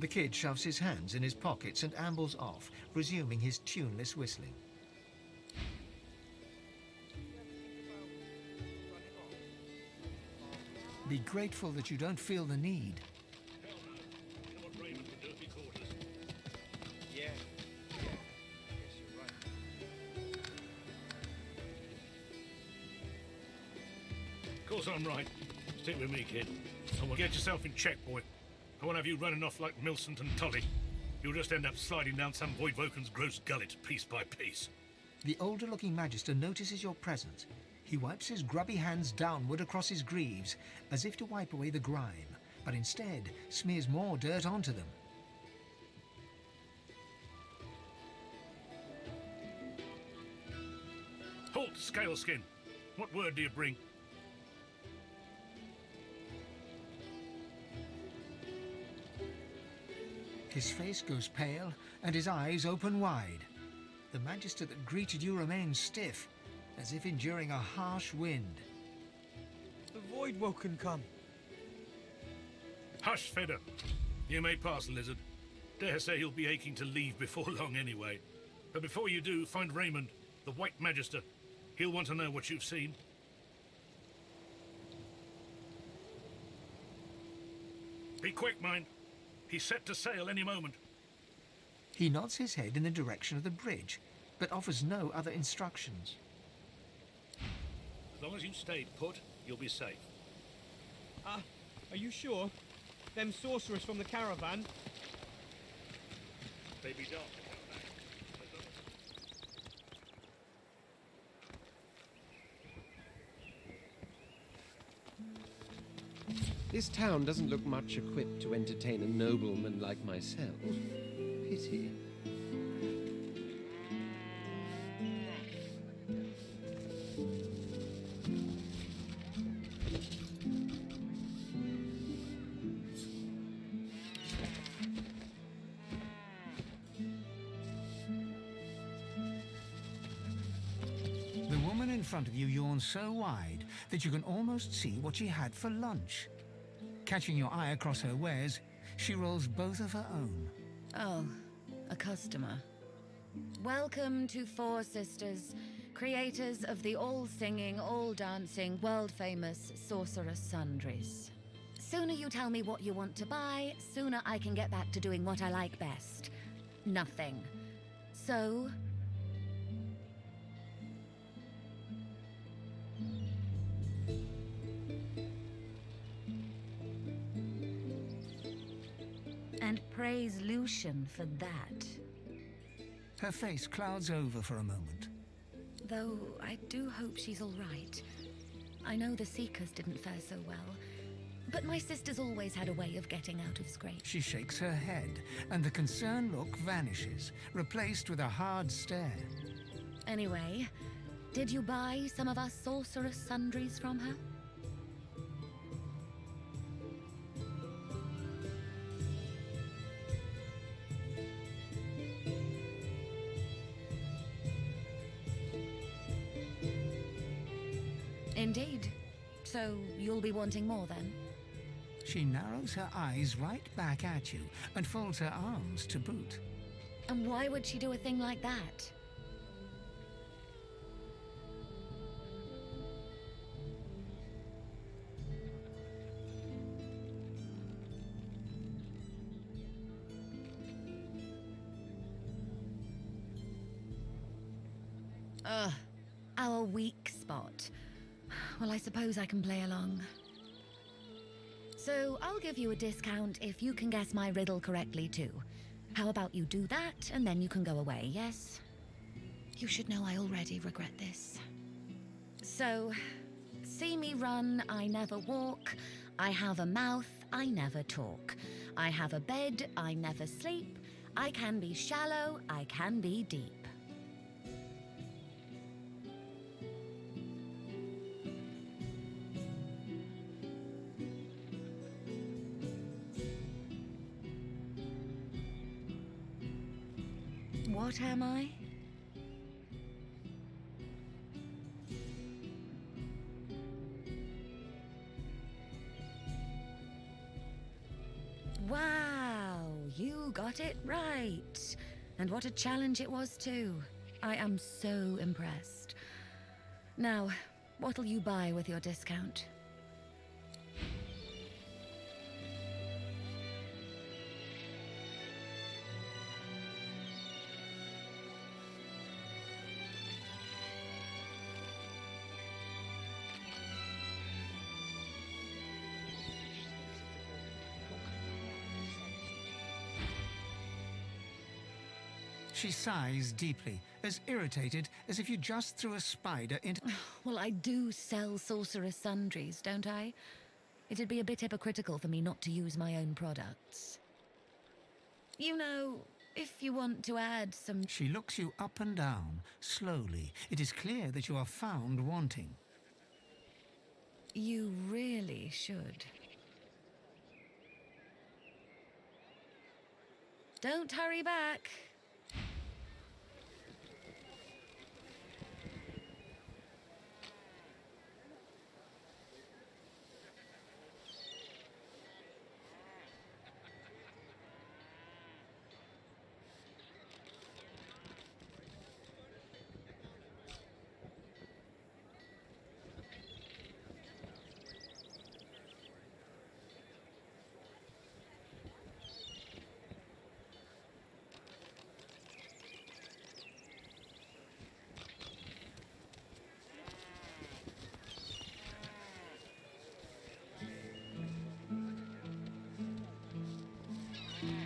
The kid shoves his hands in his pockets and ambles off, resuming his tuneless whistling. Be grateful that you don't feel the need. Yeah. Yes, you're right. Of course I'm right. Stick with me, kid. And get yourself in check, boy. I won't have you running off like Millicent and Tully. You'll just end up sliding down some Voidwoken's gross gullet, piece by piece. The older-looking Magister notices your presence. He wipes his grubby hands downward across his greaves, as if to wipe away the grime, but instead smears more dirt onto them. Halt, Scaleskin! What word do you bring? His face goes pale, and his eyes open wide. The Magister that greeted you remains stiff, as if enduring a harsh wind. The Voidwoken come. Hush, Fedder. You may pass, Lizard. Dare say he'll be aching to leave before long anyway. But before you do, find Raymond, the White Magister. He'll want to know what you've seen. Be quick, mind. He's set to sail any moment. He nods his head in the direction of the bridge, but offers no other instructions. As long as you stayed put, you'll be safe. Are you sure? Them sorcerers from the caravan? They be dark. This town doesn't look much equipped to entertain a nobleman like myself. Pity. The woman in front of you yawns so wide that you can almost see what she had for lunch. Catching your eye across her wares, she rolls both of her own. Oh, a customer. Welcome to Four Sisters, creators of the all-singing, all-dancing, world-famous Sorceress Sundries. Sooner you tell me what you want to buy, sooner I can get back to doing what I like best. Nothing. So... and praise Lucian for that. Her face clouds over for a moment. Though I do hope she's all right. I know the Seekers didn't fare so well, but my sister's always had a way of getting out of scrapes. She shakes her head, and the concerned look vanishes, replaced with a hard stare. Anyway, did you buy some of our Sorceress Sundries from her? Indeed. So you'll be wanting more then? She narrows her eyes right back at you and folds her arms to boot. And why would she do a thing like that? Our weak spot. Well, I suppose I can play along. So I'll give you a discount if you can guess my riddle correctly too. How about you do that, and then you can go away, yes? You should know I already regret this. So, see me run, I never walk. I have a mouth, I never talk. I have a bed, I never sleep. I can be shallow, I can be deep. What am I? Wow, you got it right. And what a challenge it was too. I am so impressed. Now, what'll you buy with your discount? She sighs deeply, as irritated as if you just threw a spider into... Well, I do sell sorceress sundries, don't I? It'd be a bit hypocritical for me not to use my own products. You know, if you want to add some... She looks you up and down, slowly. It is clear that you are found wanting. You really should. Don't hurry back.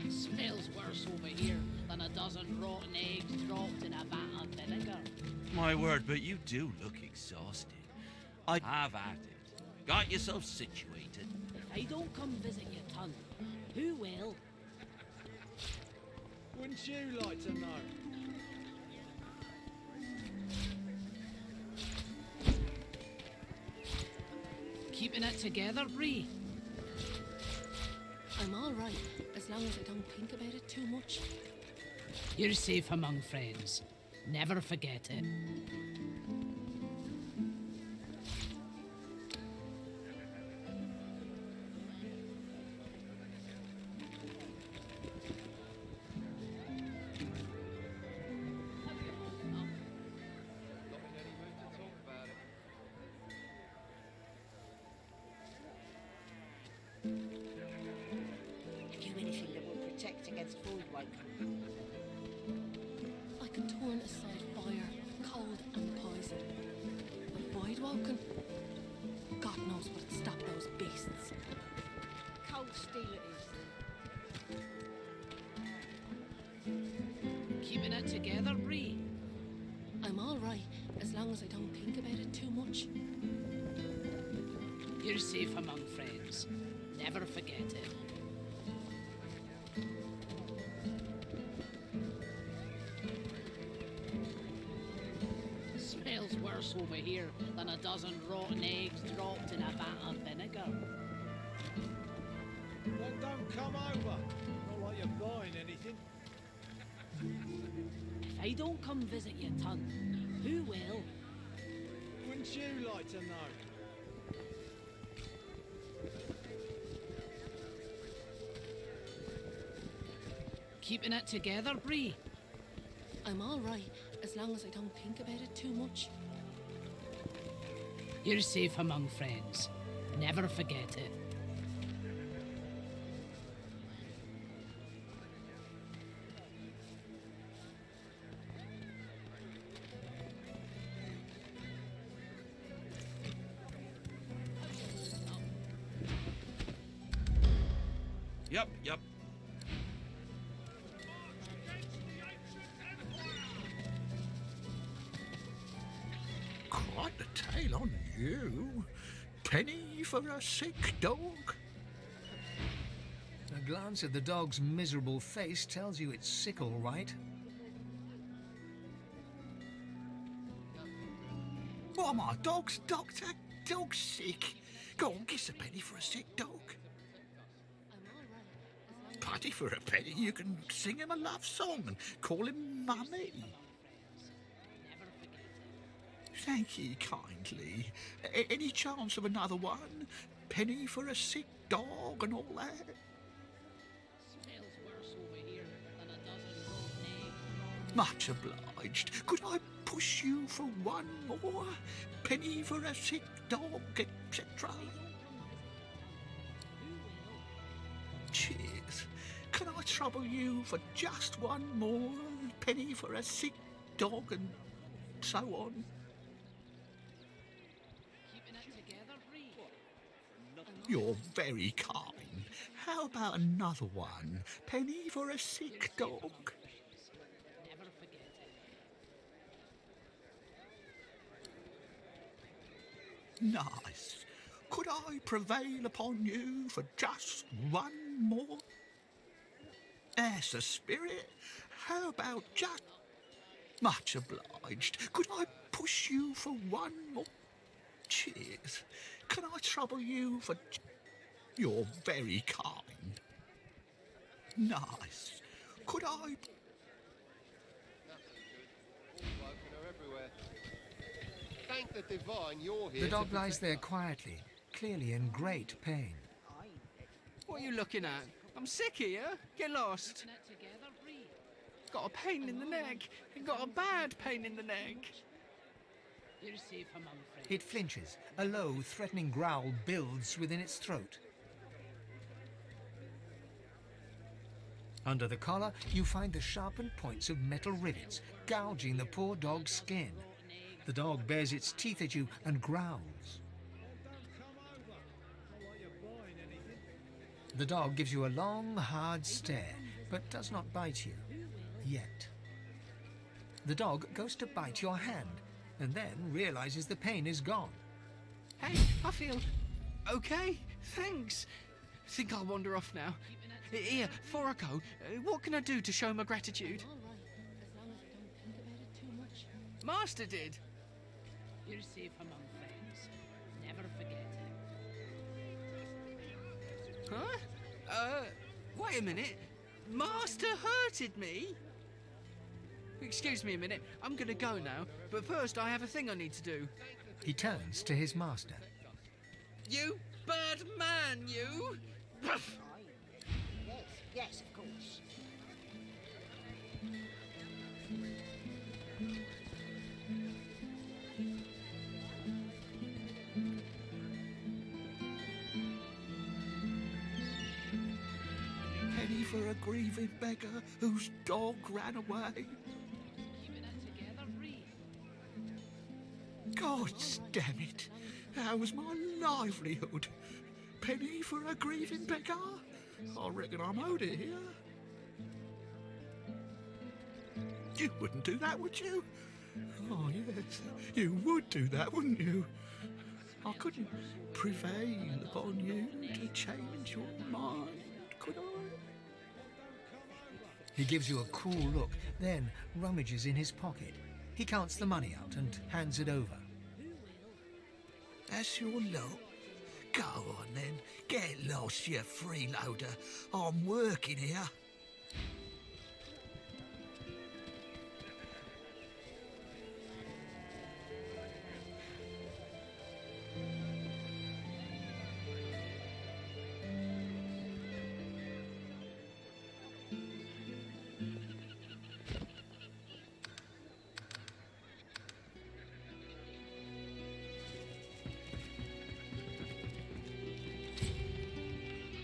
Smells worse over here than a dozen rotten eggs dropped in a vat of vinegar. My word, but you do look exhausted. I have at it. Got yourself situated. If I don't come visit your ton, who will? Wouldn't you like to know? Keeping it together, Bree? I'm all right, as long as I don't think about it too much. You're safe among friends. Never forget it. I can turn aside fire, cold and poison. But void walking, God knows what'd stop those beasts. Cold steel it is. Keeping it together, Bree? I'm all right, as long as I don't think about it too much. You're safe among friends. Never forget it. Smells worse over here than a dozen rotten eggs dropped in a vat of vinegar. Then don't come over. Not like you're buying anything. If I don't come visit your ton, who will? Wouldn't you like to know? Keeping it together, Bree? I'm all right, as long as I don't think about it too much. You're safe among friends. Never forget it. Yep. Quite the tale on you. Penny for a sick dog. A glance at the dog's miserable face tells you it's sick, all right. What, my dog's doctor? Dog's sick. Go on, kiss a penny for a sick dog. Putty for a penny, you can sing him a love song and call him Mummy. Thank ye kindly. Any chance of another one? Penny for a sick dog and all that? Smells worse over here than a dozen rotten eggs. Much obliged. Could I push you for one more? Penny for a sick dog, etc. Cheers. Can I trouble you for just one more? Penny for a sick dog and so on. Keeping it together, Bree? You're very kind. How about another one? Penny for a sick dog. Never Nice. Could I prevail upon you for just one more? As a spirit, how about just... Much obliged. Could I push you for one more? Cheers. Can I trouble you for... You're very kind. Nice. Could I... Thank the divine you're here. The dog lies there quietly, clearly in great pain. What are you looking at? I'm sick here. Get lost. Got a pain in the neck. Got a bad pain in the neck. You're safe among friends. It flinches. A low, threatening growl builds within its throat. Under the collar, you find the sharpened points of metal rivets, gouging the poor dog's skin. The dog bares its teeth at you and growls. The dog gives you a long, hard stare, but does not bite you. Yet. The dog goes to bite your hand, and then realizes the pain is gone. Hey, I feel okay. Thanks. Think I'll wander off now. Here, before I go, what can I do to show my gratitude? All right, as long as I don't think about it too much. Master did. You're safe among friends. Never forget. Huh? Wait a minute. Master hurted me? Excuse me a minute. I'm gonna go now, but first I have a thing I need to do. He turns to his master. You bad man, you! Yes, of course. Penny for a grieving beggar whose dog ran away. God damn it. That was my livelihood. Penny for a grieving beggar? I reckon I'm owed it here. You wouldn't do that, would you? Oh, yes. You would do that, wouldn't you? I couldn't prevail upon you to change your mind, could I? He gives you a cool look, then rummages in his pocket. He counts the money out and hands it over. That's your luck. Go on then, get lost, you freeloader. I'm working here.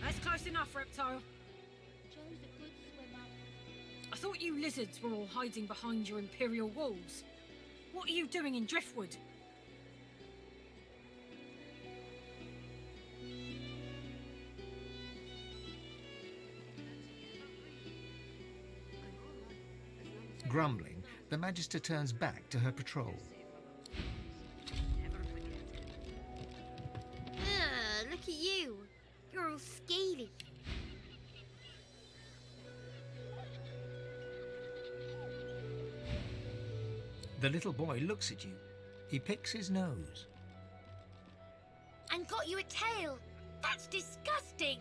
That's close enough, Reptile. Joe's a good swimmer. I thought you lizards were all hiding behind your Imperial walls. What are you doing in Driftwood? Grumbling, the Magister turns back to her patrol. Look at you. You're all scaly. The little boy looks at you. He picks his nose. And got you a tail. That's disgusting.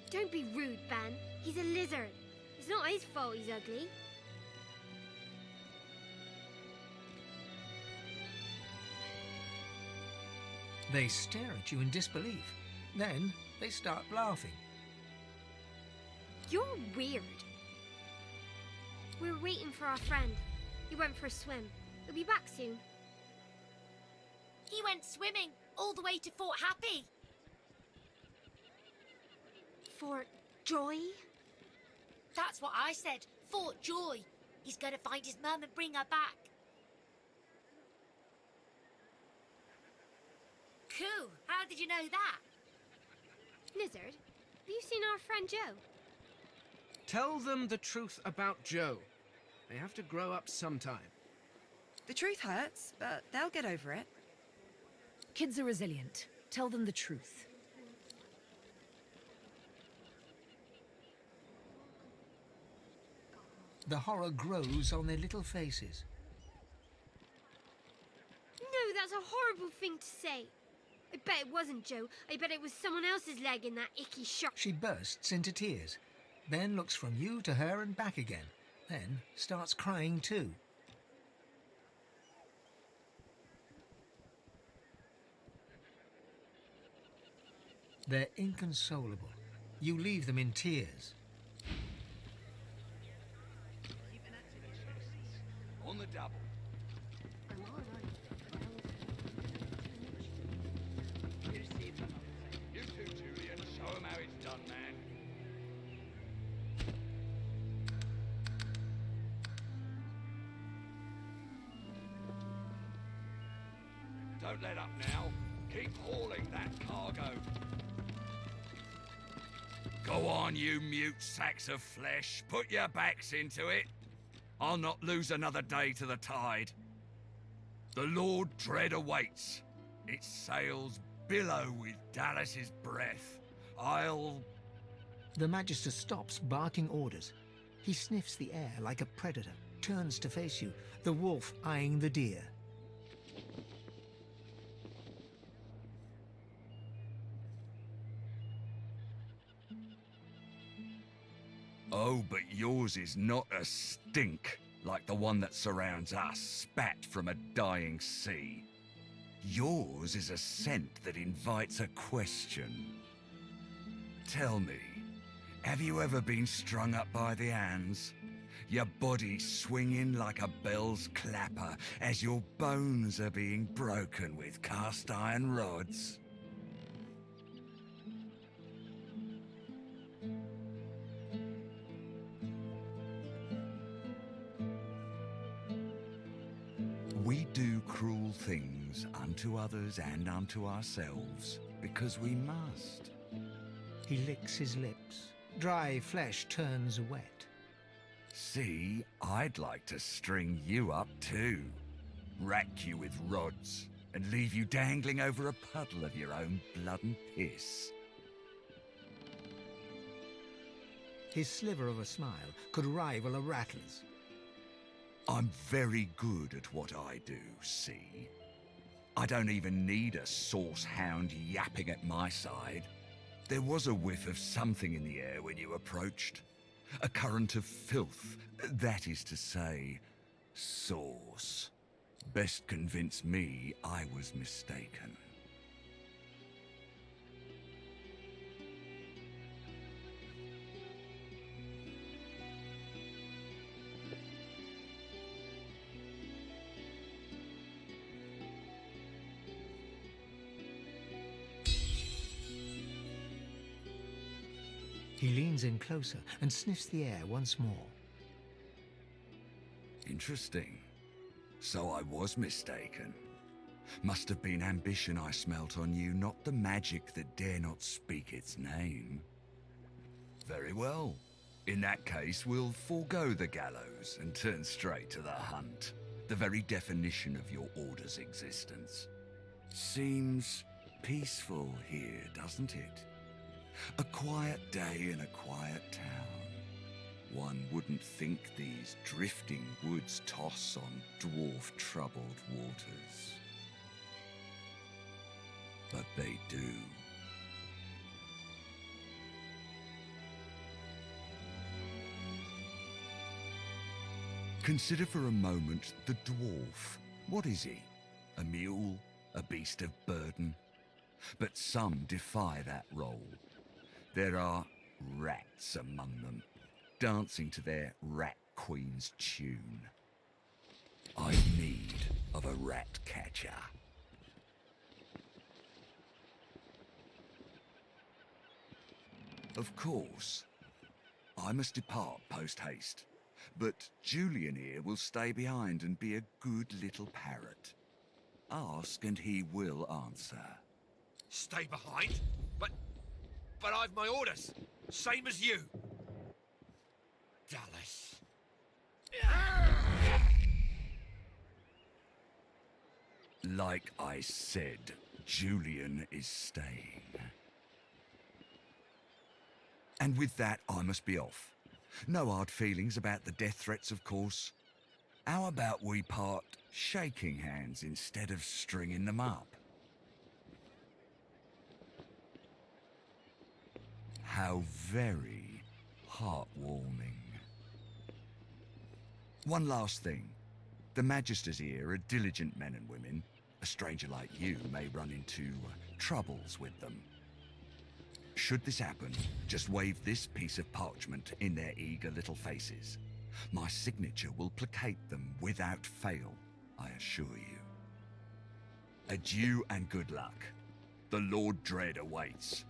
Don't be rude, Ben. He's a lizard. It's not his fault he's ugly. They stare at you in disbelief. Then they start laughing. You're weird. We're waiting for our friend. He went for a swim. He'll be back soon. He went swimming all the way to Fort Happy. Fort Joy? That's what I said. Fort Joy. He's going to find his mum and bring her back. Cool. How did you know that? Lizard, have you seen our friend Joe? Tell them the truth about Joe. They have to grow up sometime. The truth hurts, but they'll get over it. Kids are resilient. Tell them the truth. The horror grows on their little faces. No, that's a horrible thing to say. I bet it wasn't Joe. I bet it was someone else's leg in that icky shop. She bursts into tears, then looks from you to her and back again, then starts crying too. They're inconsolable. You leave them in tears. On the double. You too, Julian. Show 'em how it's done, man. Don't let up now. Keep hauling that cargo. Go on, you mute sacks of flesh. Put your backs into it. I'll not lose another day to the tide. The Lord Dread awaits. Its sails billow with Dallas's breath. The Magister stops barking orders. He sniffs the air like a predator, turns to face you, the wolf eyeing the deer. Oh, but yours is not a stink like the one that surrounds us, spat from a dying sea. Yours is a scent that invites a question. Tell me, have you ever been strung up by the hands? Your body swinging like a bell's clapper as your bones are being broken with cast iron rods? We do cruel things unto others and unto ourselves because we must. He licks his lips. Dry flesh turns wet. See, I'd like to string you up too. Rack you with rods and leave you dangling over a puddle of your own blood and piss. His sliver of a smile could rival a rattler's. I'm very good at what I do, see? I don't even need a sauce hound yapping at my side. There was a whiff of something in the air when you approached. A current of filth, that is to say, sauce. Best convince me I was mistaken. He leans in closer and sniffs the air once more. Interesting. So I was mistaken. Must have been ambition I smelt on you, not the magic that dare not speak its name. Very well. In that case, we'll forego the gallows and turn straight to the hunt. The very definition of your order's existence. Seems peaceful here, doesn't it? A quiet day in a quiet town. One wouldn't think these drifting woods toss on dwarf-troubled waters. But they do. Consider for a moment the dwarf. What is he? A mule? A beast of burden? But some defy that role. There are rats among them, dancing to their rat queen's tune. I've need of a rat catcher. Of course, I must depart post-haste, but Julian here will stay behind and be a good little parrot. Ask and he will answer. Stay behind? But I've my orders. Same as you. Dallas. Like I said, Julian is staying. And with that, I must be off. No hard feelings about the death threats, of course. How about we part shaking hands instead of stringing them up? How very heartwarming. One last thing. The Magisters here are diligent men and women. A stranger like you may run into troubles with them. Should this happen, just wave this piece of parchment in their eager little faces. My signature will placate them without fail, I assure you. Adieu and good luck. The Lord Dread awaits.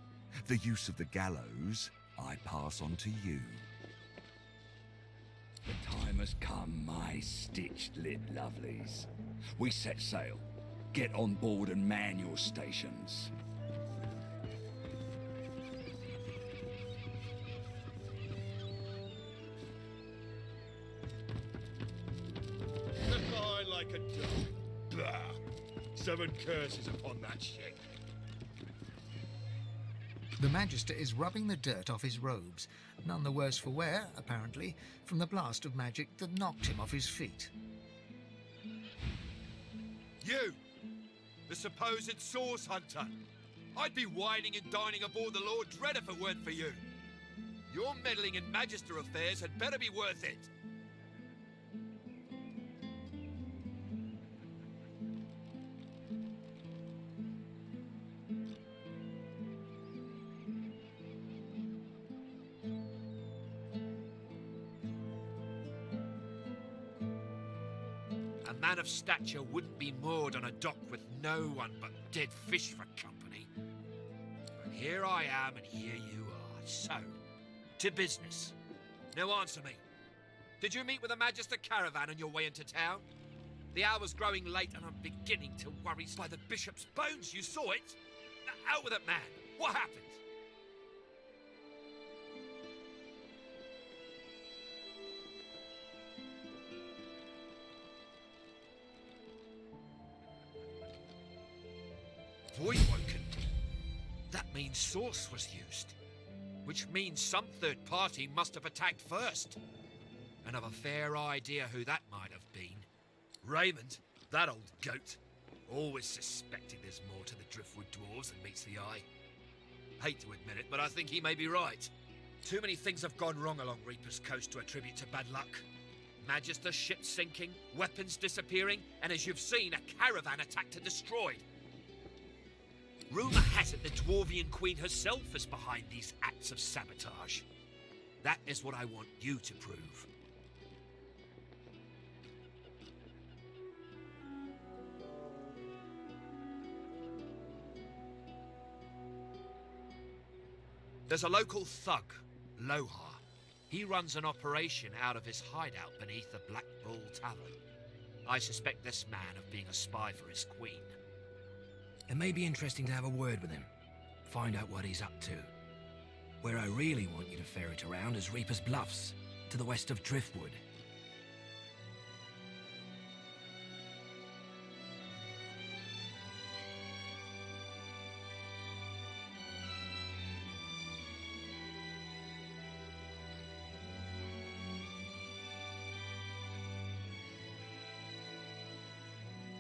The use of the gallows I pass on to you. The time has come, my stitched-lit lovelies. We set sail. Get on board and man your stations. I like a dog. Blah. 7 curses upon that shit. The Magister is rubbing the dirt off his robes, none the worse for wear, apparently, from the blast of magic that knocked him off his feet. You! The supposed source hunter! I'd be whining and dining aboard the Lord Dread if it weren't for you. Your meddling in Magister affairs had better be worth it. A man of stature wouldn't be moored on a dock with no one but dead fish for company. But here I am and here you are. So, to business. Now answer me. Did you meet with a Magister caravan on your way into town? The hour's growing late and I'm beginning to worry by the bishop's bones. You saw it? Now, out with it, man. What happened? Void woken. That means source was used. Which means some third party must have attacked first. And I've a fair idea who that might have been. Raymond, that old goat. Always suspected there's more to the Driftwood dwarves than meets the eye. Hate to admit it, but I think he may be right. Too many things have gone wrong along Reaper's Coast to attribute to bad luck. Magister ships sinking, weapons disappearing, and as you've seen, a caravan attacked and destroyed. Rumour has it the Dwarvian Queen herself is behind these acts of sabotage. That is what I want you to prove. There's a local thug, Lohar. He runs an operation out of his hideout beneath the Black Bull Tavern. I suspect this man of being a spy for his queen. It may be interesting to have a word with him. Find out what he's up to. Where I really want you to ferret around is Reaper's Bluffs, to the west of Driftwood.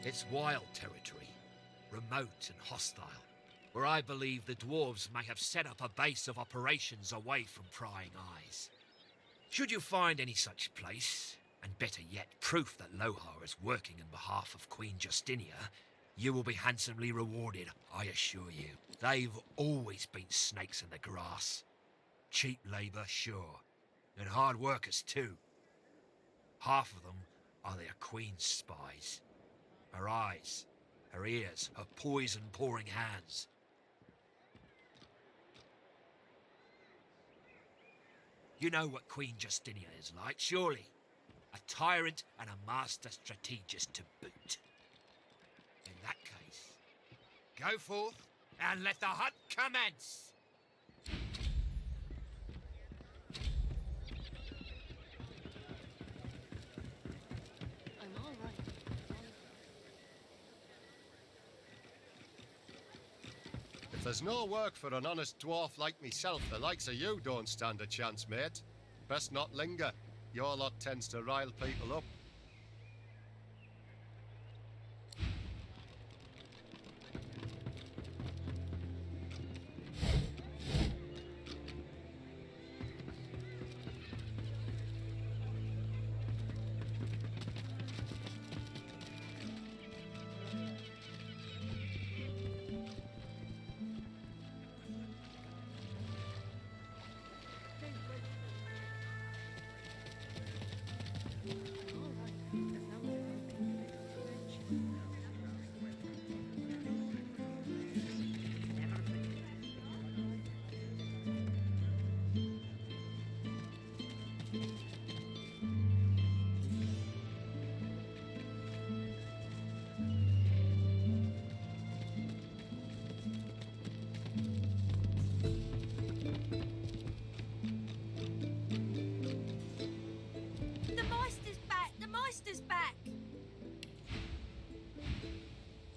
It's wild territory, remote and hostile, where I believe the dwarves may have set up a base of operations away from prying eyes. Should you find any such place, and better yet, proof that Lohar is working on behalf of Queen Justinia, you will be handsomely rewarded, I assure you. They've always been snakes in the grass. Cheap labour, sure, and hard workers too. Half of them are their queen's spies. Her eyes, her ears, her poison-pouring hands. You know what Queen Justinia is like, surely? A tyrant and a master strategist to boot. In that case, go forth and let the hunt commence! there's no work for an honest dwarf like myself, the likes of you don't stand a chance, mate. Best not linger. Your lot tends to rile people up.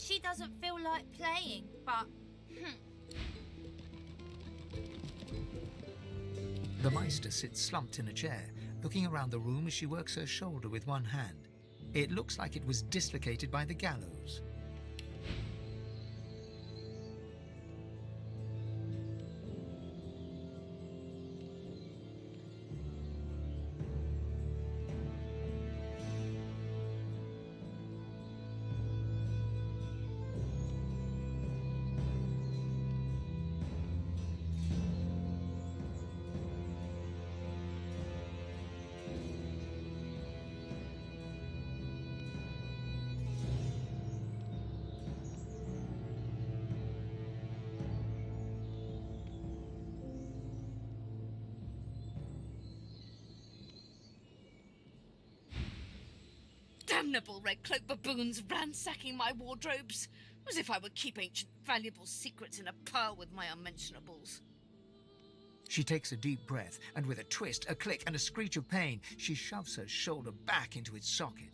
She doesn't feel like playing, but... The Meister sits slumped in a chair, looking around the room as she works her shoulder with one hand. It looks like it was dislocated by the gallows. Damnable red cloak baboons ransacking my wardrobes, as if I would keep ancient valuable secrets in a pile with my unmentionables. She takes a deep breath, and with a twist, a click, and a screech of pain, she shoves her shoulder back into its socket.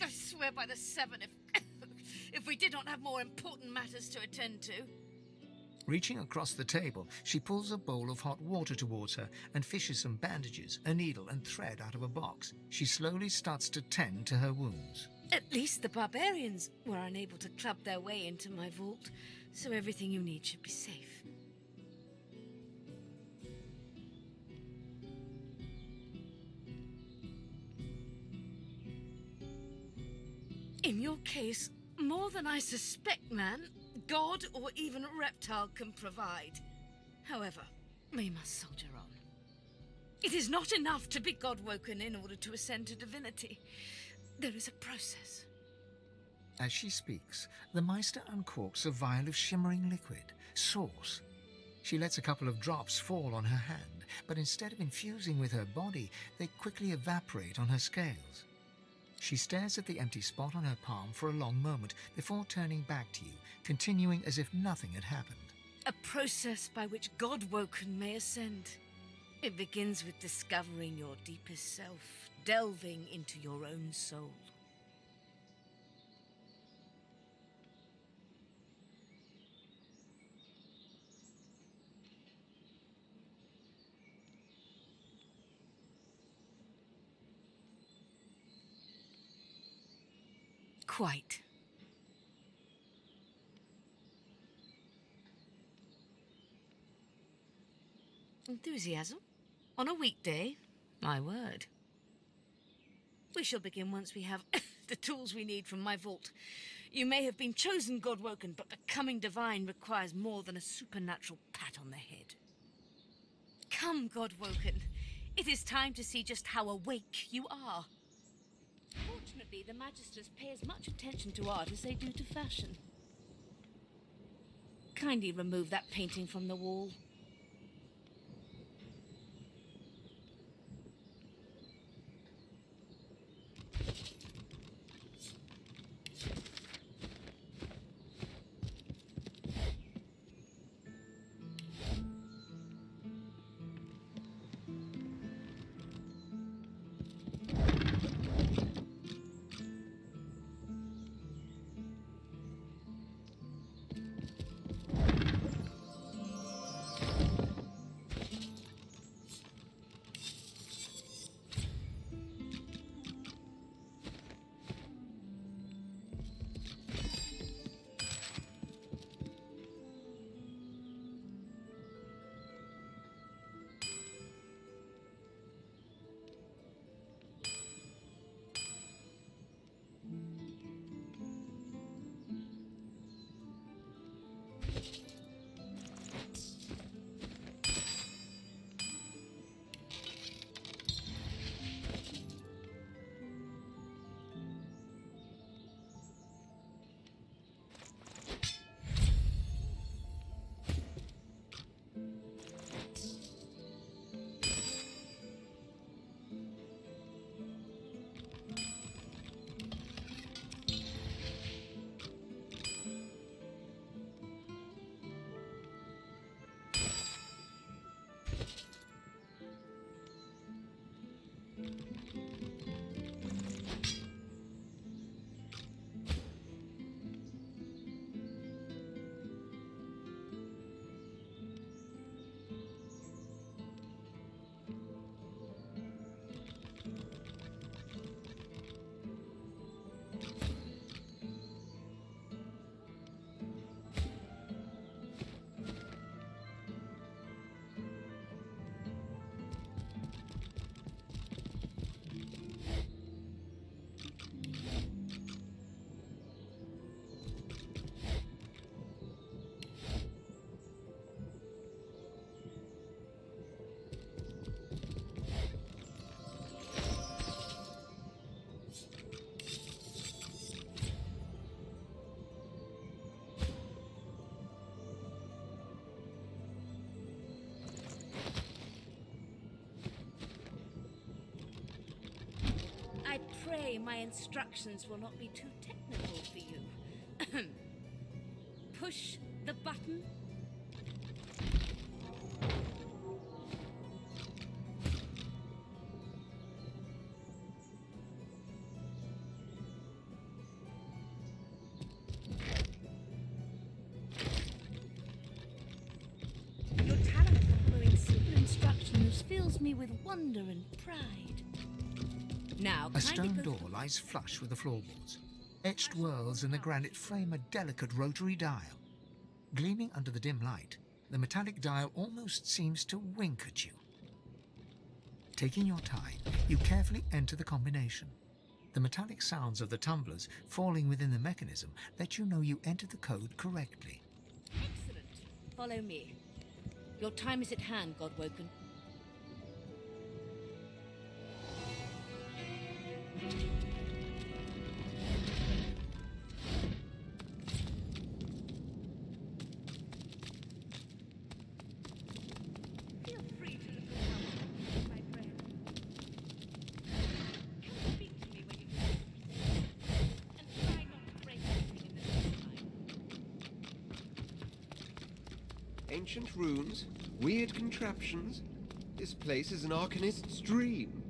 I swear by the seven, if we did not have more important matters to attend to. Reaching across the table, she pulls a bowl of hot water towards her and fishes some bandages, a needle and thread out of a box. She slowly starts to tend to her wounds. At least the barbarians were unable to club their way into my vault, so everything you need should be safe. In your case, more than I suspect, man. God or even a reptile can provide. However, we must soldier on. It is not enough to be God-woken in order to ascend to divinity. There is a process. As she speaks, the Meister uncorks a vial of shimmering liquid, sauce. She lets a couple of drops fall on her hand, but instead of infusing with her body, they quickly evaporate on her scales. She stares at the empty spot on her palm for a long moment before turning back to you, continuing as if nothing had happened. A process by which God-woken may ascend. It begins with discovering your deepest self, delving into your own soul. Quite. Enthusiasm? On a weekday? My word. We shall begin once we have the tools we need from my vault. You may have been chosen God-woken, but becoming divine requires more than a supernatural pat on the head. Come, God-woken. It is time to see just how awake you are. Fortunately, the Magisters pay as much attention to art as they do to fashion. Kindly remove that painting from the wall. I pray my instructions will not be too technical for you. Push the button. Your talent for following simple instructions fills me with wonder and pride. Now, A stone door lies flush with the floorboards. Etched whorls in the granite frame a delicate rotary dial. Gleaming under the dim light, the metallic dial almost seems to wink at you. Taking your time, you carefully enter the combination. The metallic sounds of the tumblers falling within the mechanism let you know you entered the code correctly. Excellent. Follow me. Your time is at hand, Godwoken. Feel free to look around, my friend. Come speak to me when you feel and try not to break anything in the meantime. Ancient runes, weird contraptions. This place is an Arcanist's dream.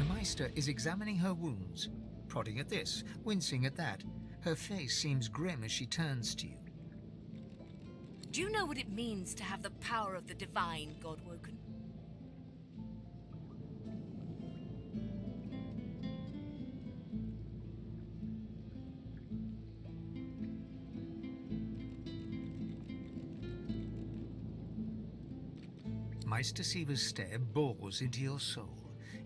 Meister is examining her wounds, prodding at this, wincing at that. Her face seems grim as she turns to you. Do you know what it means to have the power of the divine, Godwoken? Meister Siever's stare bores into your soul.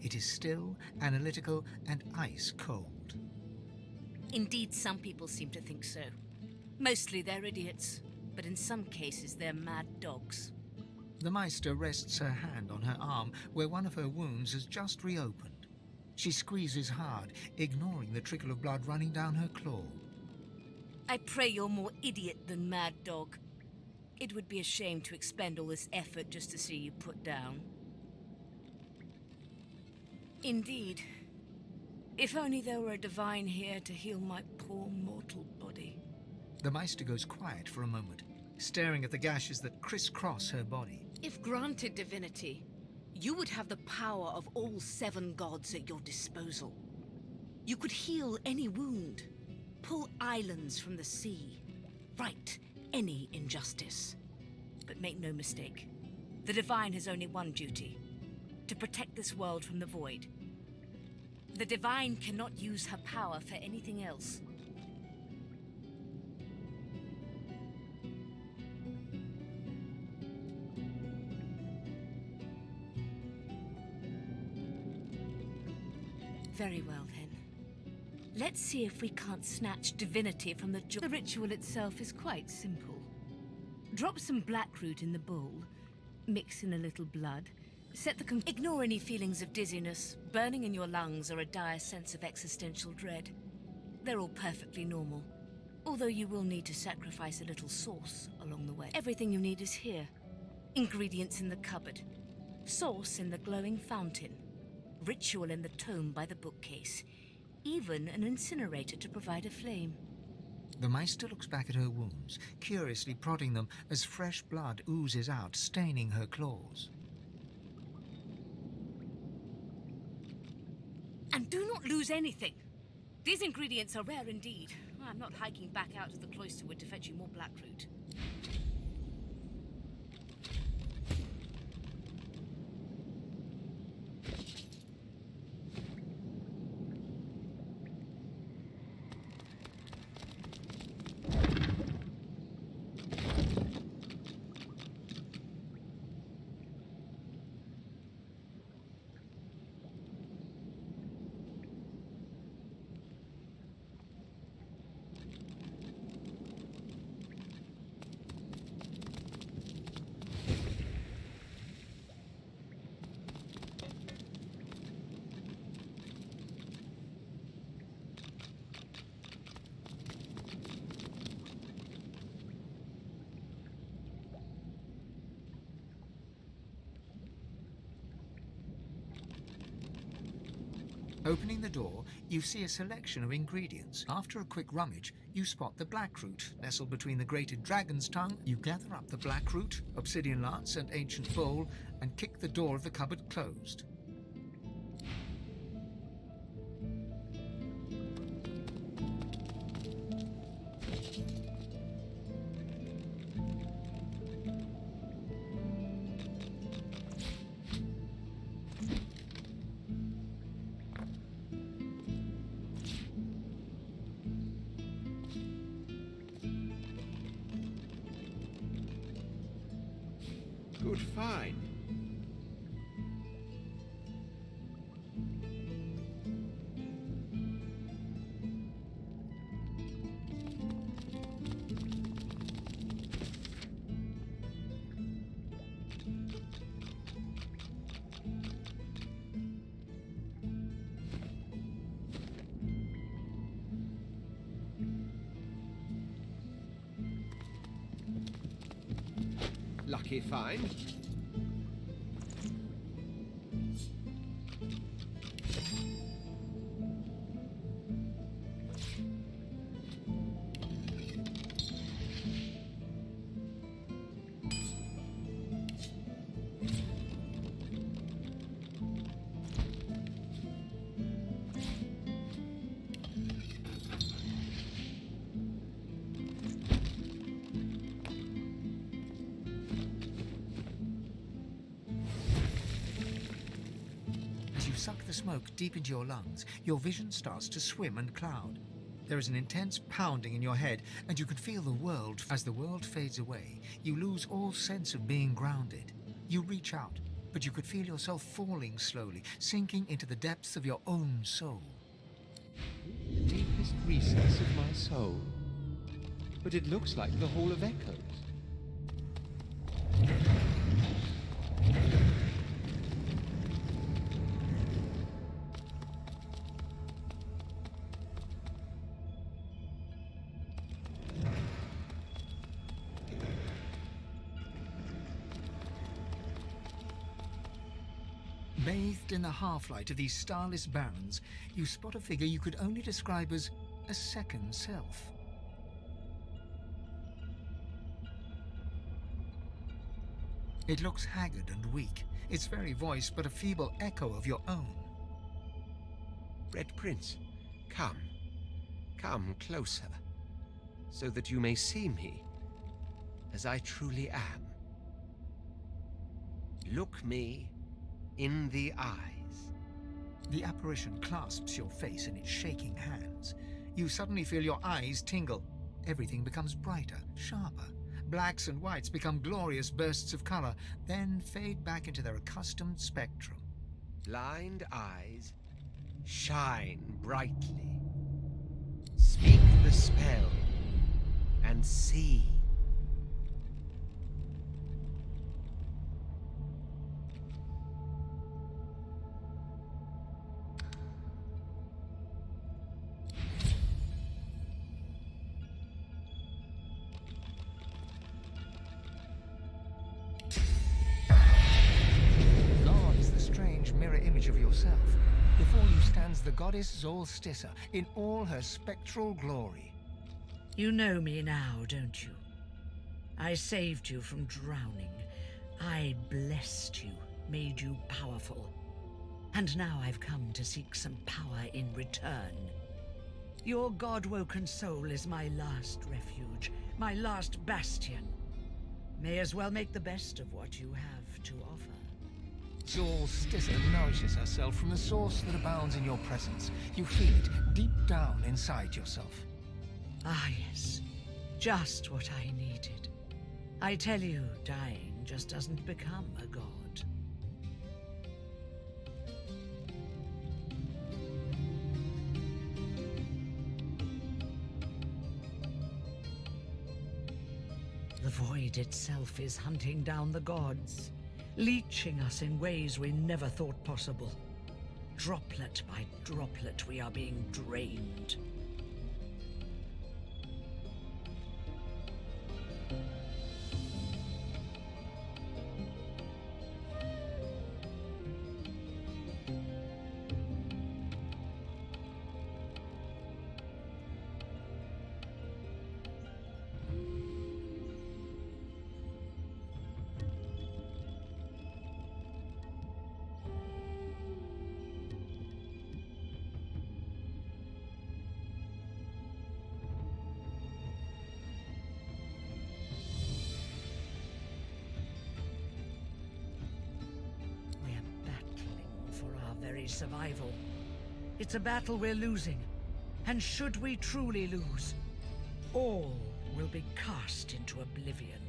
It is still, analytical, and ice cold. Indeed, some people seem to think so. Mostly they're idiots, but in some cases they're mad dogs. The Meister rests her hand on her arm where one of her wounds has just reopened. She squeezes hard, ignoring the trickle of blood running down her claw. I pray you're more idiot than mad dog. It would be a shame to expend all this effort just to see you put down. Indeed. If only there were a divine here to heal my poor mortal body. The Meister goes quiet for a moment, staring at the gashes that crisscross her body. If granted divinity, you would have the power of all 7 gods at your disposal. You could heal any wound, pull islands from the sea, right any injustice. But make no mistake, the divine has only one duty: to protect this world from the void. The divine cannot use her power for anything else. Very well, then. Let's see if we can't snatch divinity from the jaw. The ritual itself is quite simple. Drop some blackroot in the bowl, mix in a little blood, set the ignore any feelings of dizziness, burning in your lungs, or a dire sense of existential dread. They're all perfectly normal, although you will need to sacrifice a little sauce along the way. Everything you need is here. Ingredients in the cupboard, sauce in the glowing fountain, ritual in the tome by the bookcase, even an incinerator to provide a flame. The Meister looks back at her wounds, curiously prodding them as fresh blood oozes out, staining her claws. And do not lose anything. These ingredients are rare indeed. I'm not hiking back out to the cloisterwood to fetch you more blackroot. Opening the door, you see a selection of ingredients. After a quick rummage, you spot the blackroot nestled between the grated dragon's tongue. You gather up the blackroot, obsidian lance, and ancient bowl, and kick the door of the cupboard closed. Good find. Lucky find. Suck the smoke deep into your lungs, your vision starts to swim and cloud. There is an intense pounding in your head, and you can feel the world. As the world fades away, you lose all sense of being grounded. You reach out, but you could feel yourself falling slowly, sinking into the depths of your own soul. The deepest recess of my soul. But it looks like the Hall of Echoes. Bathed in the half-light of these starless barrens, you spot a figure you could only describe as a second self. It looks haggard and weak, its very voice but a feeble echo of your own. Red Prince, come. Come closer, so that you may see me as I truly am. Look me in the eyes. The apparition clasps your face in its shaking hands. You suddenly feel your eyes tingle. Everything becomes brighter, sharper. Blacks and whites become glorious bursts of color, then fade back into their accustomed spectrum. Blind eyes, shine brightly. Speak the spell and see. Mirror image of yourself. Before you stands the goddess Zolstissa in all her spectral glory. You know me now, don't you? I saved you from drowning. I blessed you, made you powerful. And now I've come to seek some power in return. Your god-woken soul is my last refuge, my last bastion. May as well make the best of what you have to offer. Zolstissa nourishes herself from the source that abounds in your presence. You feel it deep down inside yourself. Ah, yes. Just what I needed. I tell you, dying just doesn't become a god. The void itself is hunting down the gods, leeching us in ways we never thought possible. Droplet by droplet, we are being drained. Survival. It's a battle we're losing, and should we truly lose, all will be cast into oblivion.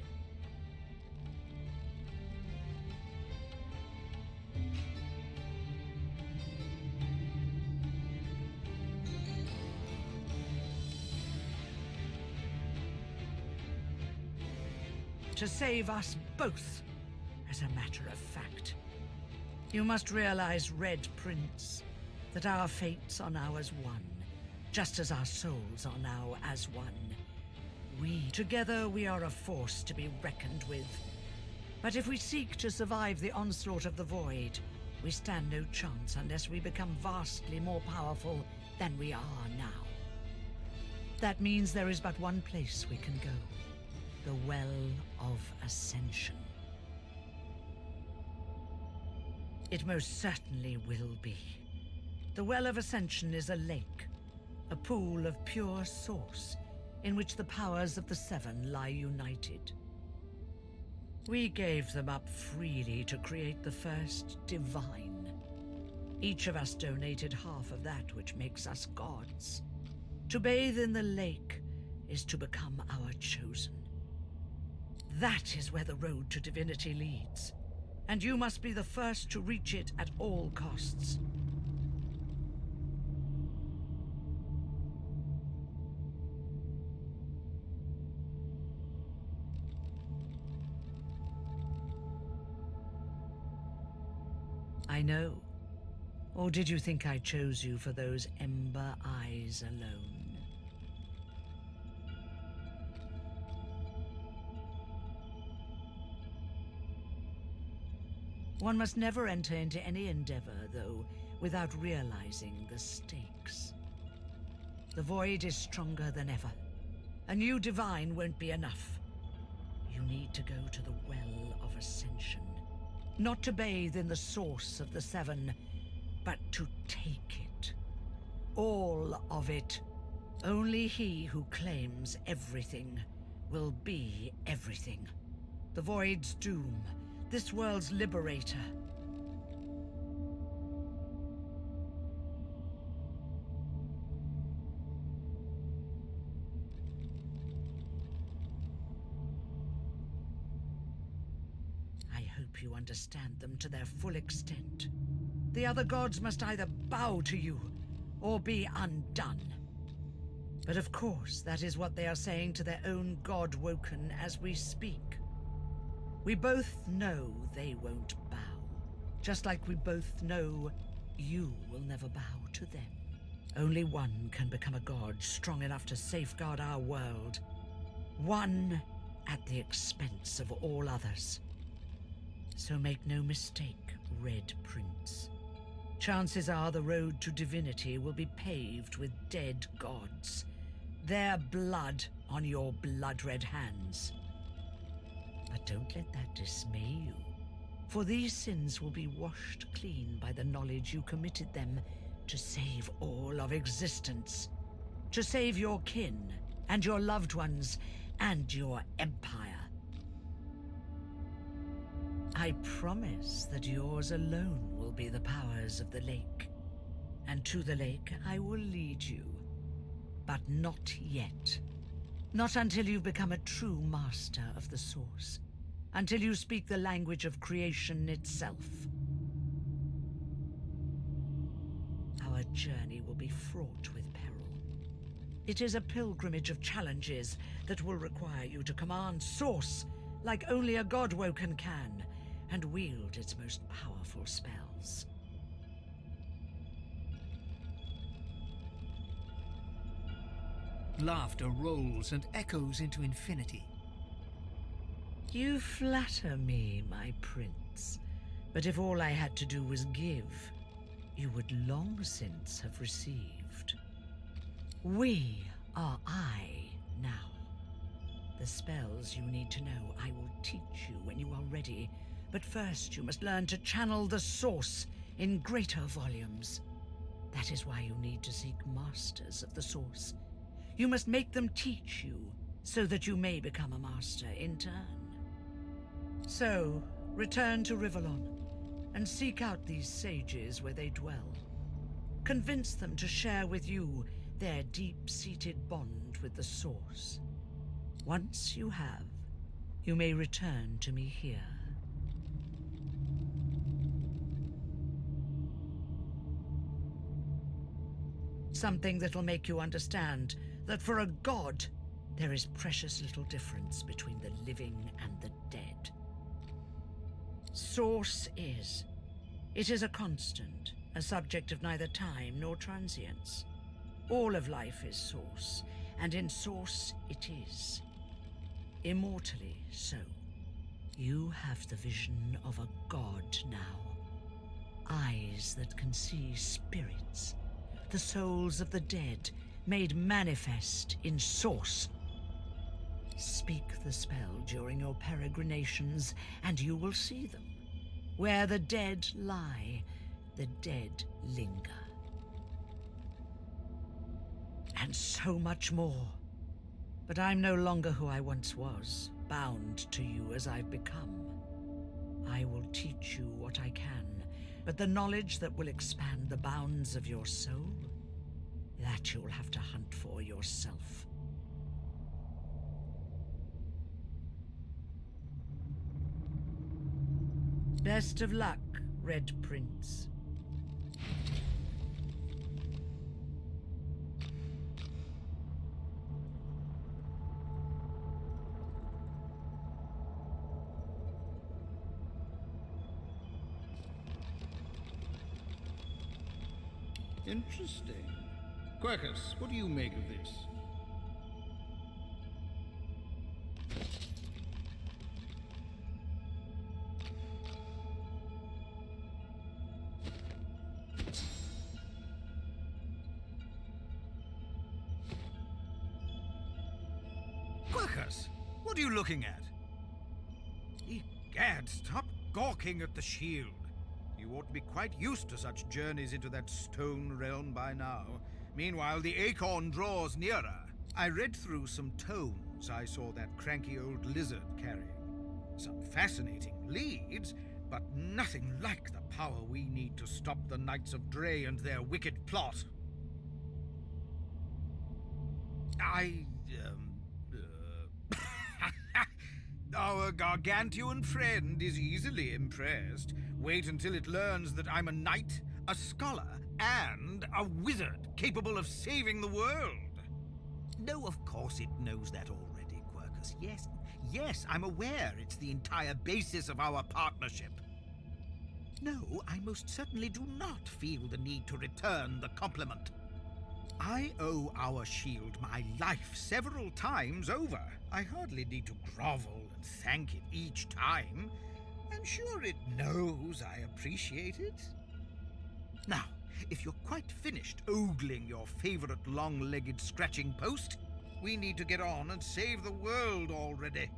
To save us both, as a matter of fact. You must realize, Red Prince, that our fates are now as one, just as our souls are now as one. Together we are a force to be reckoned with. But if we seek to survive the onslaught of the Void, we stand no chance unless we become vastly more powerful than we are now. That means there is but one place we can go, the Well of Ascension. It most certainly will be. The Well of Ascension is a lake, a pool of pure source, in which the powers of the Seven lie united. We gave them up freely to create the first divine. Each of us donated half of that which makes us gods. To bathe in the lake is to become our chosen. That is where the road to divinity leads. and you must be the first to reach it at all costs. I know. Or did you think I chose you for those ember eyes alone? One must never enter into any endeavor, though, without realizing the stakes. The void is stronger than ever. A new divine won't be enough. You need to go to the Well of Ascension. Not to bathe in the source of the Seven, but to take it. All of it. Only he who claims everything will be everything. The Void's doom, this world's liberator. I hope you understand them to their full extent. The other gods must either bow to you or be undone. But of course, that is what they are saying to their own god Woken as we speak. We both know they won't bow, just like we both know you will never bow to them. Only one can become a god strong enough to safeguard our world. One at the expense of all others. So make no mistake, Red Prince. Chances are the road to divinity will be paved with dead gods. Their blood on your blood-red hands. But don't let that dismay you, for these sins will be washed clean by the knowledge you committed them to save all of existence. To save your kin, and your loved ones, and your empire. I promise that yours alone will be the powers of the lake. And to the lake I will lead you. But not yet. Not until you've become a true master of the Source. Until you speak the language of creation itself. Our journey will be fraught with peril. It is a pilgrimage of challenges that will require you to command Source like only a god Woken can, and wield its most powerful spells. Laughter rolls and echoes into infinity. You flatter me, my prince. But if all I had to do was give, you would long since have received. We are I now. The spells you need to know I will teach you when you are ready. But first you must learn to channel the Source in greater volumes. That is why you need to seek masters of the Source. You must make them teach you, so that you may become a master in turn. So, return to Rivellon, and seek out these sages where they dwell. Convince them to share with you their deep-seated bond with the Source. Once you have, you may return to me here. Something that'll make you understand that for a god, there is precious little difference between the living and the dead. Source is. It is a constant, a subject of neither time nor transience. All of life is Source, and in Source it is. Immortally so. You have the vision of a god now. Eyes that can see spirits. The souls of the dead, made manifest in Source. Speak the spell during your peregrinations, and you will see them. Where the dead lie, the dead linger. And so much more. But I'm no longer who I once was, bound to you as I've become. I will teach you what I can, but the knowledge that will expand the bounds of your soul, that you'll have to hunt for yourself. Best of luck, Red Prince. Interesting. Quercus, what do you make of this? Quercus, what are you looking at? Egad, stop gawking at the shield. You ought to be quite used to such journeys into that stone realm by now. Meanwhile, the acorn draws nearer. I read through some tomes I saw that cranky old lizard carrying. Some fascinating leads, but nothing like the power we need to stop the Knights of Dre and their wicked plot. Our gargantuan friend is easily impressed. Wait until it learns that I'm a knight, a scholar, and a wizard capable of saving the world. No, of course it knows that already, Quercus. Yes, I'm aware it's the entire basis of our partnership. No, I most certainly do not feel the need to return the compliment. I owe our shield my life several times over. I hardly need to grovel and thank it each time. I'm sure it knows I appreciate it. Now, if you're quite finished ogling your favorite long-legged scratching post, we need to get on and save the world already.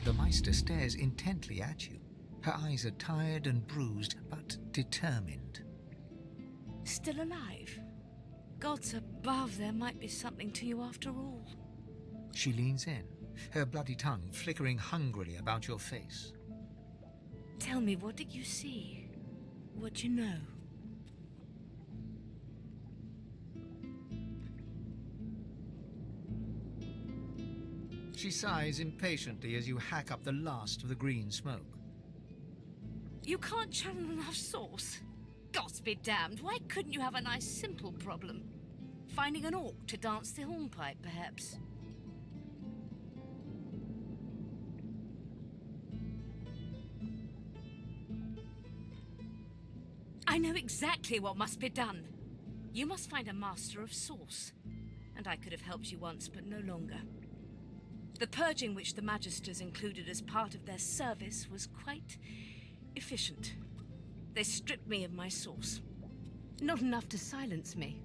The Meister stares intently at you. Her eyes are tired and bruised, but determined. Still alive? Gods above, there might be something to you after all. She leans in, her bloody tongue flickering hungrily about your face. Tell me, what did you see? What you know? She sighs impatiently as you hack up the last of the green smoke. You can't channel enough sauce? Gods be damned, why couldn't you have a nice simple problem? Finding an orc to dance the hornpipe, perhaps? I know exactly what must be done. You must find a master of sauce. And I could have helped you once, but no longer. The purging which the Magisters included as part of their service was quite efficient. They stripped me of my sauce. Not enough to silence me,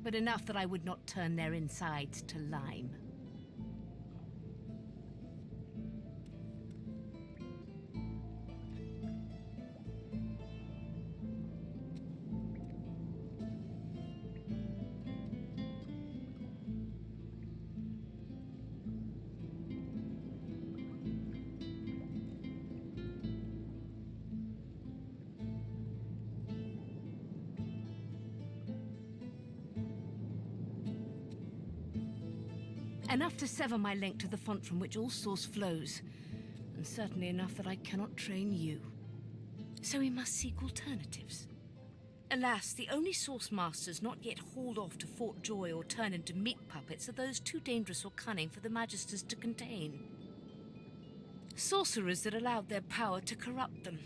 but enough that I would not turn their insides to lime. Enough to sever my link to the font from which all source flows, and certainly enough that I cannot train you. So we must seek alternatives. Alas, the only source masters not yet hauled off to Fort Joy or turn into meat puppets are those too dangerous or cunning for the Magisters to contain. Sorcerers that allowed their power to corrupt them.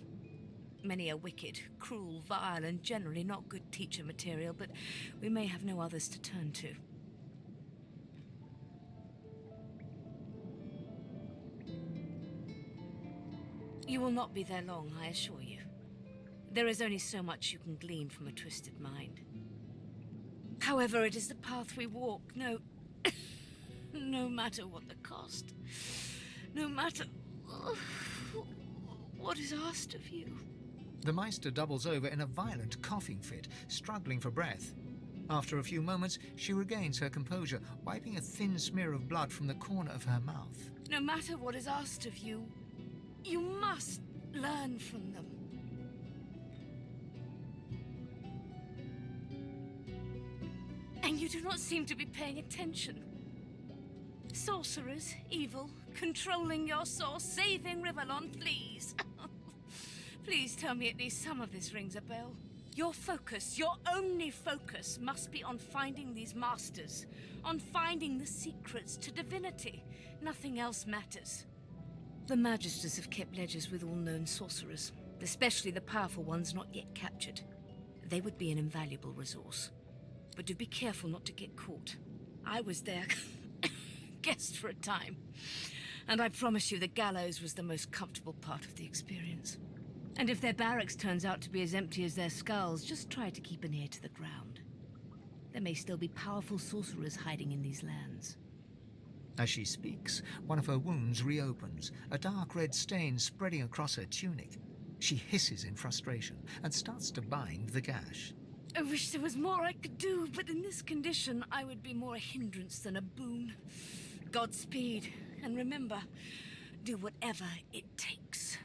Many are wicked, cruel, vile, and generally not good teacher material, but we may have no others to turn to. You will not be there long, I assure you. There is only so much you can glean from a twisted mind. However, it is the path we walk, no matter what the cost. No matter what is asked of you. The Meister doubles over in a violent coughing fit, struggling for breath. After a few moments, she regains her composure, wiping a thin smear of blood from the corner of her mouth. No matter what is asked of you, you must learn from them. And you do not seem to be paying attention. Sorcerers, evil, controlling your source, saving Rivellon, please. Please tell me at least some of this rings a bell. Your focus, your only focus, must be on finding these masters, on finding the secrets to divinity. Nothing else matters. The Magisters have kept ledgers with all known sorcerers, especially the powerful ones not yet captured. They would be an invaluable resource. But do be careful not to get caught. I was their guest for a time, and I promise you the gallows was the most comfortable part of the experience. And if their barracks turns out to be as empty as their skulls, just try to keep an ear to the ground. There may still be powerful sorcerers hiding in these lands. As she speaks, one of her wounds reopens, a dark red stain spreading across her tunic. She hisses in frustration and starts to bind the gash. I wish there was more I could do, but in this condition, I would be more a hindrance than a boon. Godspeed, and remember, do whatever it takes.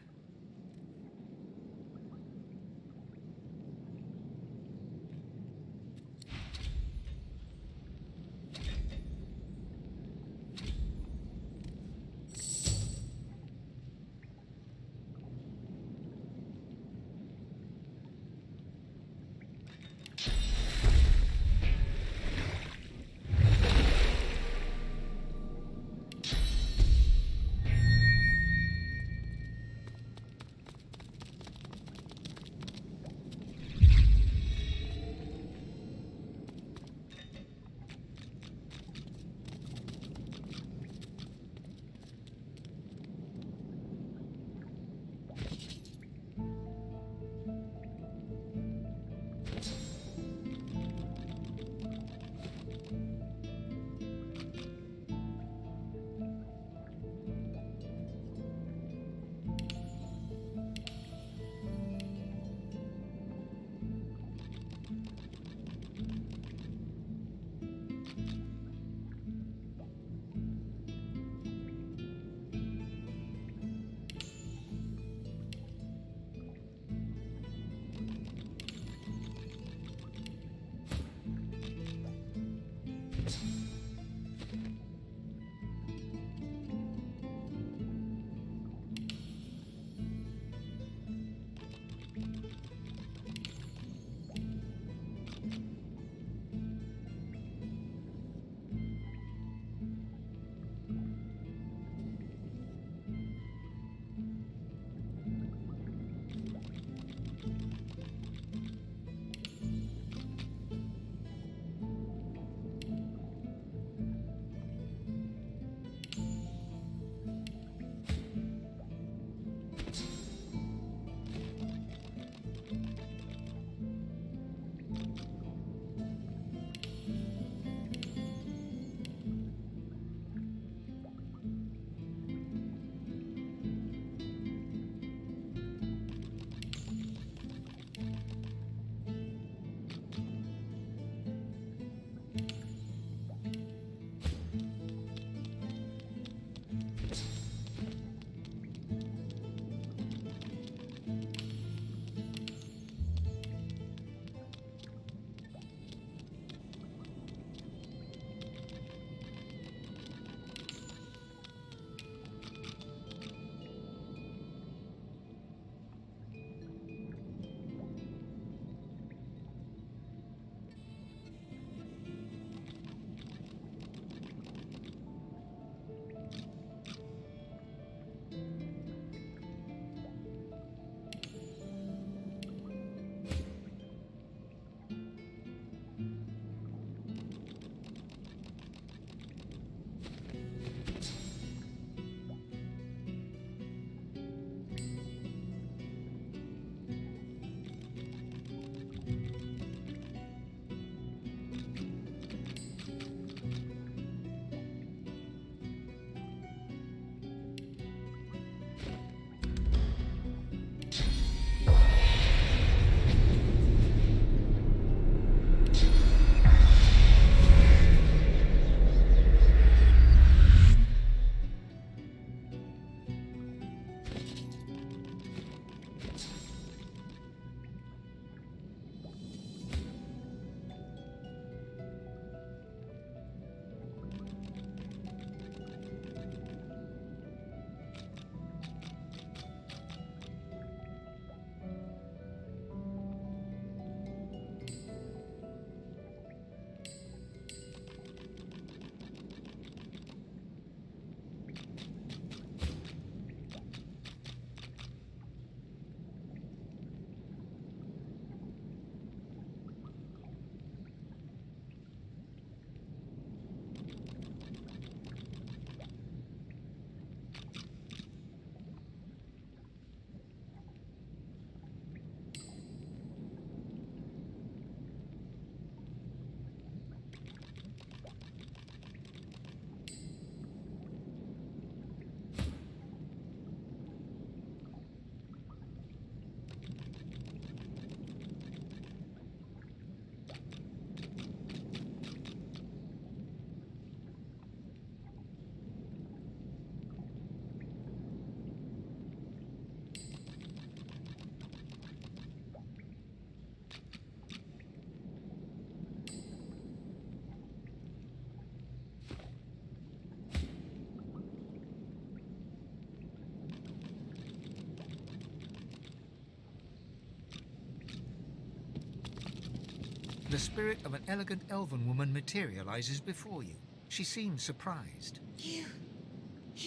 The spirit of an elegant elven woman materializes before you. She seems surprised. You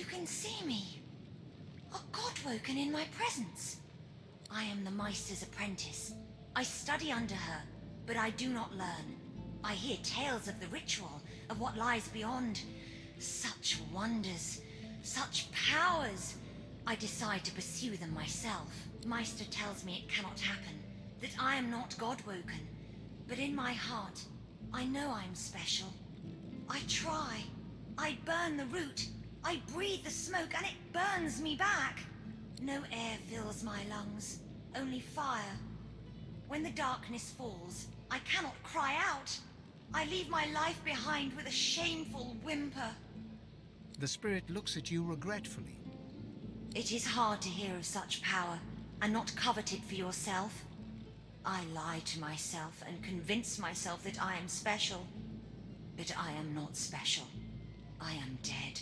can see me. A godwoken in my presence. I am the Meister's apprentice. I study under her, but I do not learn. I hear tales of the ritual, of what lies beyond. Such wonders, such powers. I decide to pursue them myself. Meister tells me it cannot happen, that I am not godwoken. But in my heart, I know I'm special. I try. I burn the root. I breathe the smoke and it burns me back. No air fills my lungs, only fire. When the darkness falls, I cannot cry out. I leave my life behind with a shameful whimper. The spirit looks at you regretfully. It is hard to hear of such power and not covet it for yourself. I lie to myself and convince myself that I am special. But I am not special. I am dead.